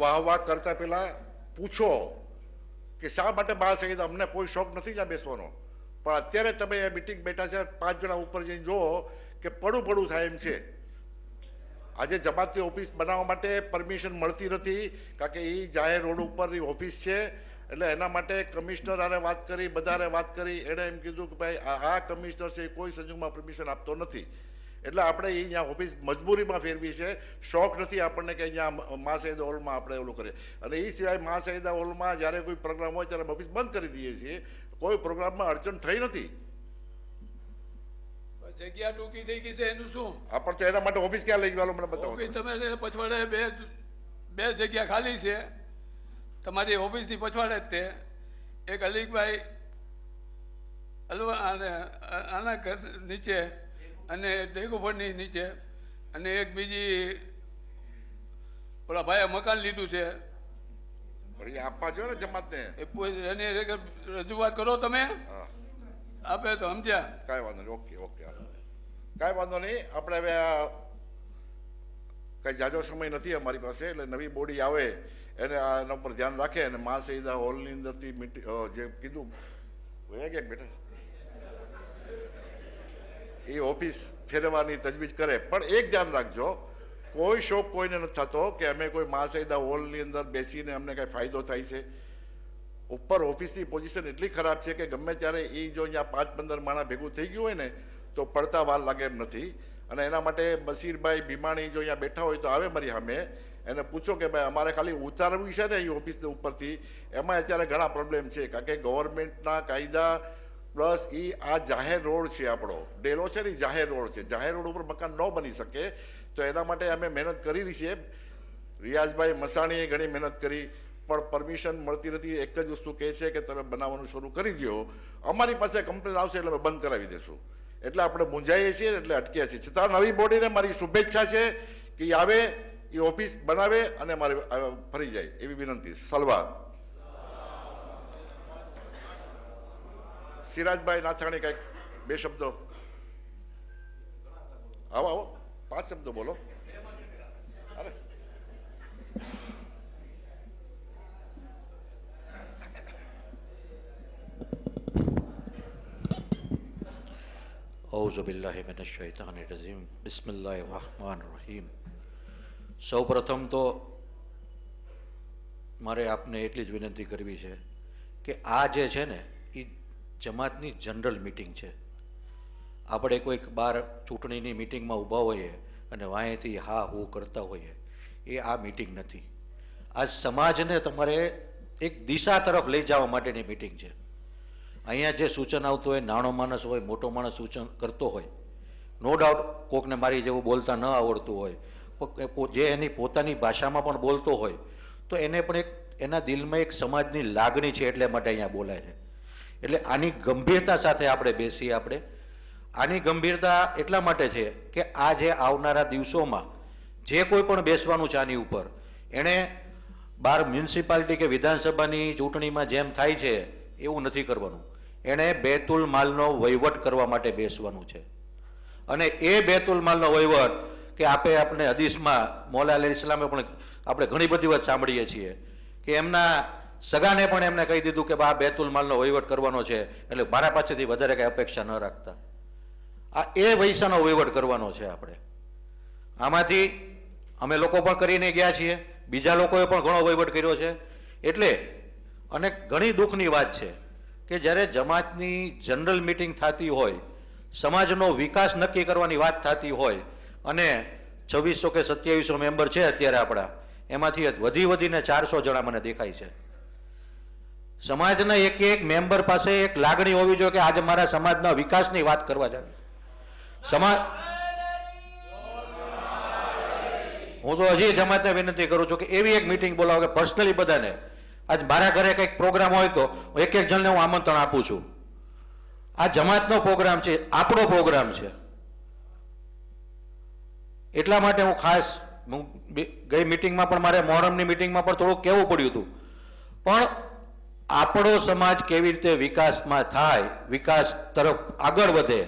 વાહ વાહ કરતા પેલા પૂછો કે શા માટે મહાસંગીત? અમને કોઈ શોખ નથી ત્યાં બેસવાનો, પણ અત્યારે તમે એ મિટિંગ બેઠા છે 5 જણા ઉપર જઈને જુઓ કે પડું થાય એમ છે. આજે જમાતની ઓફિસ બનાવવા માટે પરમિશન મળતી નથી, કારણ કે એ જાહેર રોડ ઉપરની ઓફિસ છે. એટલે એના માટે કમિશનર આરે વાત કરી, બધારે વાત કરી, એણે એમ કીધું કે ભાઈ આ કમિશનર છે એ કોઈ સંજોગમાં પરમિશન આપતો નથી. એટલે આપણે એ અહીંયા ઓફિસ મજબૂરીમાં ફેરવી છે, શોખ નથી આપણને કે અહીંયા મા સૈયદા હોલમાં આપણે ઓલું કરીએ. અને એ સિવાય મા સૈયદા હોલમાં જ્યારે કોઈ પ્રોગ્રામ હોય ત્યારે ઓફિસ બંધ કરી દઈએ છીએ. કોઈ પ્રોગ્રામમાં અડચણ થઈ નથી. જગ્યા ટૂંકી થઈ ગઈ છે એનું શું? પણ તો એના માટે ઓફિસ ક્યાં લઈ જવાનું મને બતાવો. તમે પછવાડે બે જગ્યા ખાલી છે તમારી ઓફિસની પછવાડે જ તે. એક અલીકભાઈ હલવા આના ઘર નીચે અને ડેગુફળની નીચે, અને એક બીજી ઓલા ભાઈએ મકાન લીધું છે. આપવા જો ને જમાતને એની રજૂઆત કરો તમે, આપે તો સમજ્યા? કાંઈ વાંધો નહીં. ઓકે કાંઈ વાંધો નહીં. આપણે હવે કઈ જાજો સમય નથી અમારી પાસે, એટલે નવી બોડી આવે એને એના ઉપર ધ્યાન રાખે અને મા સૈયદા હોલની અંદરથી જે કીધું ક્યાંક બેઠા એ ઓફિસ ફેરવવાની તજવીજ કરે. પણ એક ધ્યાન રાખજો, કોઈ શોખ કોઈને નથી થતો કે અમે કોઈ મા સૈયદા હોલની અંદર બેસીને અમને કઈ ફાયદો થાય છે. ઉપર ઓફિસની પોઝિશન એટલી ખરાબ છે કે ગમે ત્યારે એ જો અહીંયા 5-15 માણસ ભેગું થઈ ગયું હોય ને તો પડતા વાર લાગે એમ નથી. અને એના માટે બશીરભાઈ ભીમાણી જો અહીંયા બેઠા હોય તો આવે મારી સામે, એને પૂછો કે ભાઈ અમારે ખાલી ઉતારવી છે ને એ ઓફિસને ઉપરથી, એમાં અત્યારે ઘણા પ્રોબ્લેમ છે. કારણ કે ગવર્મેન્ટના કાયદા પ્લસ આ જાહેર રોડ છે, આપણો ડેલો છે ને જાહેર રોડ છે, જાહેર રોડ ઉપર મકાન ન બની શકે. તો એના માટે અમે મહેનત કરી છે. રિયાઝભાઈ મસાણીએ ઘણી મહેનત કરી પણ પરમિશન મળતી નથી. એક જ વસ્તુ કહે છે કે તમે બનાવવાનું શરૂ કરી દો, અમારી પાસે કમ્પ્લેન આવશે એટલે અમે બંધ કરાવી દઈશું. એટલે આપણે મૂંઝાઈએ છીએ એટલે અટક્યા છીએ. છતાં નવી બોડીને મારી શુભેચ્છા છે કે એ આવે, એ ઓફિસ બનાવે અને મારે ફરી જાય એવી વિનંતી. સલવાત. સિરાજભાઈ નાથાણી કઈક 2 શબ્દો. આવો 5 શબ્દો બોલો. અરે औज़ु बिल्लाहि मिनश शैतानिर रजीम बिस्मिल्लाहिर रहमानिर रहीम. સૌ પ્રથમ તો મારે આપને એટલી જ વિનંતી કરવી છે કે આ જે છે ને એ જમાતની જનરલ મિટિંગ છે. આપણે કોઈક બહાર ચૂંટણીની મિટિંગમાં ઊભા હોઈએ અને વાંહેથી હા હું કરતા હોઈએ, એ આ મિટિંગ નથી. આ સમાજને તમારે એક દિશા તરફ લઈ જવા માટેની મિટિંગ છે. અહીંયા જે સૂચન આવતું હોય, નાનો માણસ હોય મોટો માણસ સૂચન કરતો હોય, નો ડાઉટ કોકને મારી જેવું બોલતા ન આવડતું હોય, જે એની પોતાની ભાષામાં પણ બોલતો હોય તો એને પણ એક એના દિલમાં એક સમાજની લાગણી છે એટલે માટે અહીંયા બોલાય છે. એટલે આની ગંભીરતા સાથે આપણે બેસીએ. આપણે આની ગંભીરતા એટલા માટે છે કે આ જે આવનારા દિવસોમાં જે કોઈ પણ બેસવાનું છે આની ઉપર, એણે બહાર મ્યુનિસિપાલિટી કે વિધાનસભાની ચૂંટણીમાં જેમ થાય છે એવું નથી કરવાનું. એણે બેતુલ માલનો વહીવટ કરવા માટે બેસવાનું છે. અને એ બેતુલ માલનો વહીવટ કે આપણે હદીસમાં મૌલા અલી ઇસ્લામે પણ આપણે ઘણી બધી વાત સાંભળીએ છીએ કે એમના સગાને પણ એમને કહી દીધું કે આ બેતુલ માલનો વહીવટ કરવાનો છે, એટલે મારા પાસેથી વધારે કઈ અપેક્ષા ન રાખતા. આ એ પૈસાનો વહીવટ કરવાનો છે આપણે. આમાંથી અમે લોકો પણ કરીને ગયા છીએ, બીજા લોકોએ પણ ઘણો વહીવટ કર્યો છે. એટલે અને ઘણી દુઃખની વાત છે કે જ્યારે જમાતની જનરલ મિટિંગ થતી હોય, સમાજનો વિકાસ નક્કી કરવાની વાત થતી હોય અને 2600 કે 2700 મેમ્બર છે અત્યારે આપણા, એમાંથી વધીને 400 જણા મને દેખાય છે. સમાજના એક મેમ્બર પાસે એક લાગણી હોવી જોઈએ કે આજે મારા સમાજના વિકાસની વાત કરવા જાય. સમાજ હું તો હજી જમાતને વિનંતી કરું છું કે એવી એક મિટિંગ બોલાવો કે પર્સનલી બધાને, આજ મારા ઘરે કંઈક પ્રોગ્રામ હોય તો એક જણને હું આમંત્રણ આપું છું. આ જમાતનો પ્રોગ્રામ છે, આપણો પ્રોગ્રામ છે. એટલા માટે હું ખાસ ગઈ મિટિંગમાં પણ મારે મોહરમની મિટિંગમાં પણ થોડુંક કહેવું પડ્યું હતું, પણ આપણો સમાજ કેવી રીતે વિકાસમાં થાય, વિકાસ તરફ આગળ વધે,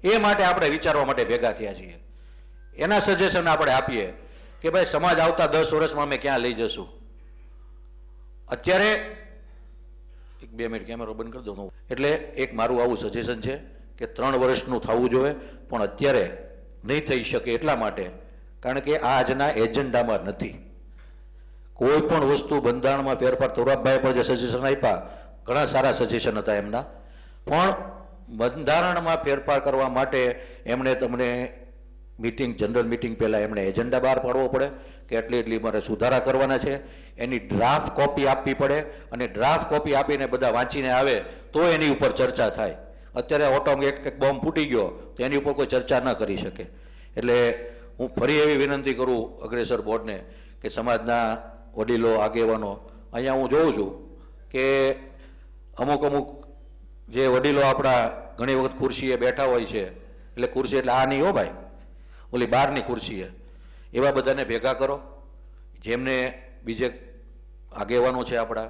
એ માટે આપણે વિચારવા માટે ભેગા થયા છીએ. એના સજેશન આપણે આપીએ કે ભાઈ સમાજ આવતા 10 વર્ષમાં અમે ક્યાં લઈ જશું. અત્યારે 2 મિનિટ કેમેરો બંધ કરી દઉં. એટલે એક મારું આવું સજેશન છે કે 3 વર્ષનું થવું જોઈએ, પણ અત્યારે નહીં થઈ શકે એટલા માટે કારણ કે આ આજના એજન્ડામાં નથી. કોઈ પણ વસ્તુ બંધારણમાં ફેરફાર, તોરાબભાઈ પણ જે સજેશન આપ્યા ઘણા સારા સજેશન હતા એમના, પણ બંધારણમાં ફેરફાર કરવા માટે એમણે તમને મિટિંગ, જનરલ મિટિંગ પહેલા એમણે એજન્ડા બહાર પાડવો પડે કે એટલી મારે સુધારા કરવાના છે, એની ડ્રાફ્ટ કોપી આપવી પડે અને ડ્રાફ્ટ કોપી આપીને બધા વાંચીને આવે તો એની ઉપર ચર્ચા થાય. અત્યારે ઓટોમેટિક એક બોમ્બ ફૂટી ગયો તો એની ઉપર કોઈ ચર્ચા ન કરી શકે. એટલે હું ફરી એવી વિનંતી કરું અગ્રેસર બોર્ડને કે સમાજના વડીલો, આગેવાનો, અહીંયા હું જોઉં છું કે અમુક જે વડીલો આપણા ઘણી વખત ખુરશીએ બેઠા હોય છે, એટલે ખુરશી એટલે આ નહીં હો ભાઈ, ઓલી બહારની ખુરશીએ, એવા બધાને ભેગા કરો જેમને બીજે આગેવાનો છે આપણા,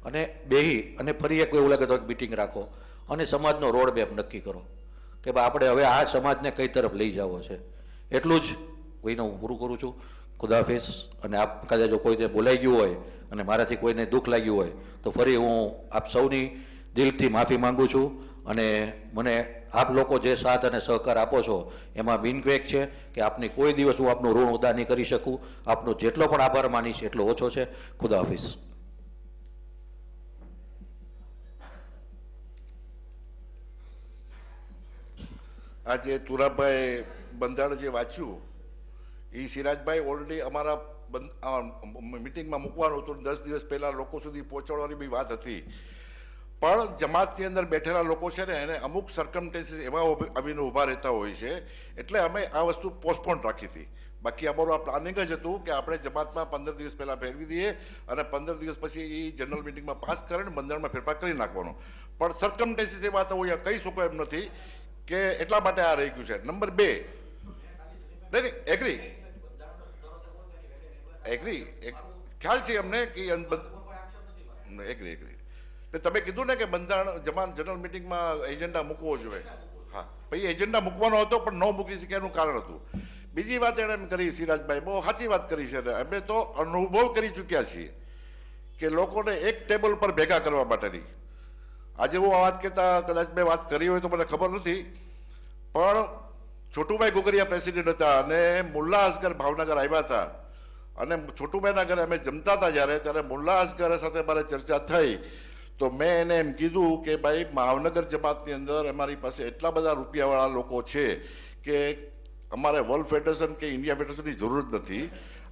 અને બેહી અને ફરી એક એવું લાગે તો એક મિટિંગ રાખો અને સમાજનો રોડ મેપ નક્કી કરો કે ભાઈ આપણે હવે આ સમાજને કઈ તરફ લઈ જવો છે. એટલું જ કોઈને હું પૂરું કરું છું. ખુદાહાફિઝ. અને આપ કદાચ જો કોઈને બોલાઈ ગયું હોય અને મારાથી કોઈને દુઃખ લાગ્યું હોય તો ફરી હું આપ સૌની દિલથી માફી માંગુ છું. અને મને આપ લોકો જે સાથ અને સહકાર આપો છો એમાં બિનક્વેક છે કે આપની કોઈ દિવસ હું આપનું ઋણ અદા નહીં કરી શકું. આપનો જેટલો પણ આભાર માનીશ એટલો ઓછો છે. ખુદાહાફિઝ. આજે તુરાભાઈ બંધારણ જે વાંચ્યું એ સિરાજભાઈ ઓલરેડી અમારા મિટિંગમાં મૂકવાનું હતું, 10 દિવસ પહેલા લોકો સુધી પહોંચાડવાની બી વાત હતી, પણ જમાતની અંદર બેઠેલા લોકો છે ને એને અમુક સર્કમસ્ટન્સીસ એવા આવીને ઊભા રહેતા હોય છે, એટલે અમે આ વસ્તુ પોસ્ટપોન રાખી હતી. બાકી અમારું આ પ્લાનિંગ જ હતું કે આપણે જમાતમાં 15 દિવસ પહેલા ફેરવી દઈએ અને 15 દિવસ પછી એ જનરલ મિટિંગમાં પાસ કરીને બંધારણમાં ફેરફાર કરી નાખવાનો, પણ સર્કમસ્ટન્સીસ એવા તો હું અહીંયા કહી શકું એમ નથી કે એટલા માટે આ રહી ગયું છે. નંબર 2, નહીં એગ્રી ખ્યાલ છે અમને કે એગ્રી તમે કીધું ને કે બંધારણ જનરલ મિટિંગમાં એજન્ડા મૂકવો જોઈએ. હા, પછી એજન્ડા મૂકવાનો હતો પણ ન મૂકી શકે એનું કારણ હતું. બીજી વાત એણે એમ કરી, સિરાજભાઈ બહુ સાચી વાત કરી છે. અમે તો અનુભવ કરી ચૂક્યા છીએ કે લોકોને એક ટેબલ પર ભેગા કરવા માટેની. આજે હું આ વાત કહેતા કદાચ મેં વાત કરી હોય તો મને ખબર નથી, પણ છોટુભાઈ ગોગરિયા પ્રેસિડેન્ટ હતા અને મુલ્લા અસગર ભાવનગર આવ્યા હતા અને છોટુભાઈના ઘરે અમે જમતા હતા ત્યારે મુલ્લા અસગર સાથે મારે ચર્ચા થઈ તો મેં એને એમ કીધું કે ભાઈ ભાવનગર જમાતની અંદર અમારી પાસે એટલા બધા રૂપિયાવાળા લોકો છે કે અમારે વર્લ્ડ ફેડરેશન કે ઇન્ડિયા ફેડરેશનની જરૂર જ નથી,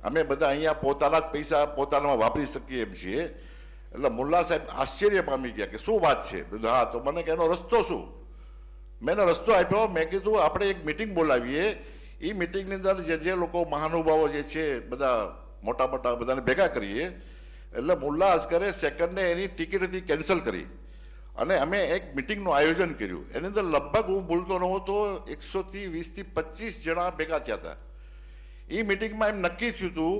અમે બધા અહીંયા પોતાના જ પૈસા પોતાનામાં વાપરી શકીએ એમ છીએ. એટલે મુલ્લા સાહેબ આશ્ચર્ય પામી ગયા કે શું વાત છે. હા, તો મને કે એનો રસ્તો શું? મેં એનો રસ્તો આપ્યો. મેં કીધું આપણે એક મિટિંગ બોલાવીએ, એ મિટિંગની અંદર જે લોકો મહાનુભાવો જે છે બધા મોટા બધાને ભેગા કરીએ. એટલે મુલ્લા અસગરે સેકન્ડને એની ટિકિટ હતી કેન્સલ કરી અને અમે એક મિટિંગનું આયોજન કર્યું. એની અંદર લગભગ હું ભૂલતો ન હોઉં તો 120 થી 25 જણા ભેગા થયા હતા. એ મિટિંગમાં એમ નક્કી થયું હતું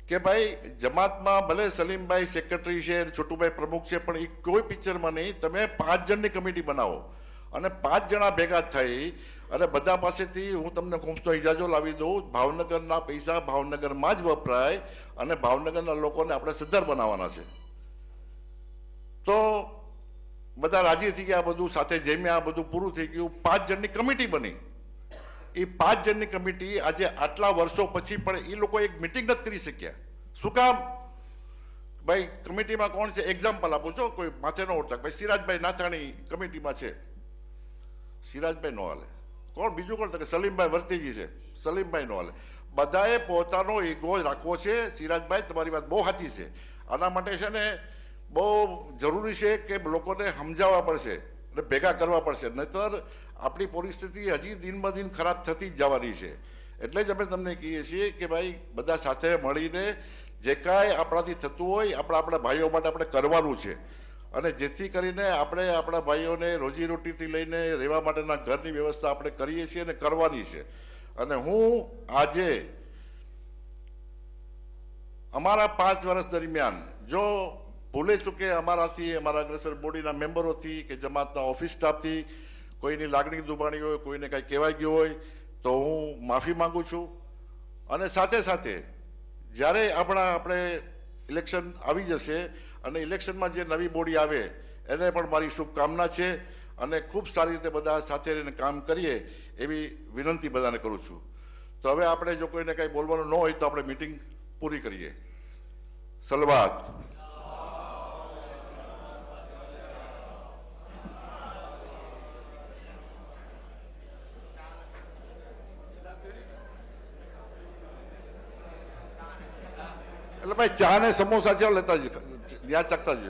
કે ભાઈ જમાતમાં ભલે સલીમભાઈ સેક્રેટરી છે, છોટુભાઈ પ્રમુખ છે, પણ એ કોઈ પિક્ચરમાં નહીં, તમે 5 જણની કમિટી બનાવો અને 5 જણા ભેગા થઈ અને બધા પાસેથી હું તમને કોમ્સનો ઇજાજો લાવી દઉં, ભાવનગરના પૈસા ભાવનગરમાં જ વપરાય અને ભાવનગરના લોકોને આપણે સદ્ધર બનાવવાના છે. તો બધા રાજી થઈ ગયા, બધું સાથે જમ્યા, બધું પૂરું થઈ ગયું. 5 જણની કમિટી બની. એ 5 જણની કમિટી આજે આટલા વર્ષો પછી પણ એ લોકો એક મિટિંગ નથી કરી શક્યા. શું કામ? ભાઈ કમિટીમાં કોણ છે? એક્ઝામ્પલ આપું છું, કોઈ માથે ન ઉઠતા. ભાઈ સિરાજભાઈ નાથાણી કમિટીમાં છે, સિરાજભાઈ નો હાલે. કોણ બીજું કોણ? કે સલીમભાઈ વર્તીજી છે, સલીમભાઈ નો હાલે. બધાએ પોતાનો ઈગો રાખવો છે. સિરાજભાઈ તમારી વાત બહુ સાચી છે. આના માટે છે ને બહુ જરૂરી છે કે લોકોને સમજાવવા પડશે અને ભેગા કરવા પડશે, નહીતર આપણી પરિસ્થિતિ હજી દિન બ દિન ખરાબ થતી જ જવાની છે. એટલે જ અમે તમને કહીએ છીએ કે ભાઈ બધા સાથે મળીને જે કાંઈ આપણાથી થતું હોય આપણા ભાઈઓ માટે આપણે કરવાનું છે, અને જેથી કરીને આપણે આપણા ભાઈઓને રોજીરોટીથી લઈને રહેવા માટેના ઘરની વ્યવસ્થા આપણે કરીએ છીએ અને કરવાની છે. અને હું આજે અમારા 5 વર્ષ દરમિયાન જો ભૂલે ચૂકે અમારાથી, અમારા અગ્રેસર બોડીના મેમ્બરોથી કે જમાતના ઓફિસ સ્ટાફથી કોઈની લાગણી દુભાણી હોય, કોઈને કાંઈ કહેવાય ગયું હોય તો હું માફી માંગુ છું. અને સાથે સાથે જ્યારે આપણે ઇલેક્શન આવી જશે અને ઇલેક્શનમાં જે નવી બોડી આવે એને પણ મારી શુભકામના છે, અને ખૂબ સારી રીતે બધા સાથે રહીને કામ કરીએ એવી વિનંતી બધાને કરું છું. તો હવે આપણે જો કોઈને કાંઈ બોલવાનું ન હોય તો આપણે મીટિંગ પૂરી કરીએ. સલવાત. એટલે ભાઈ ચા ને સમોસા છે લેતા જ ત્યાં ચકતા જ.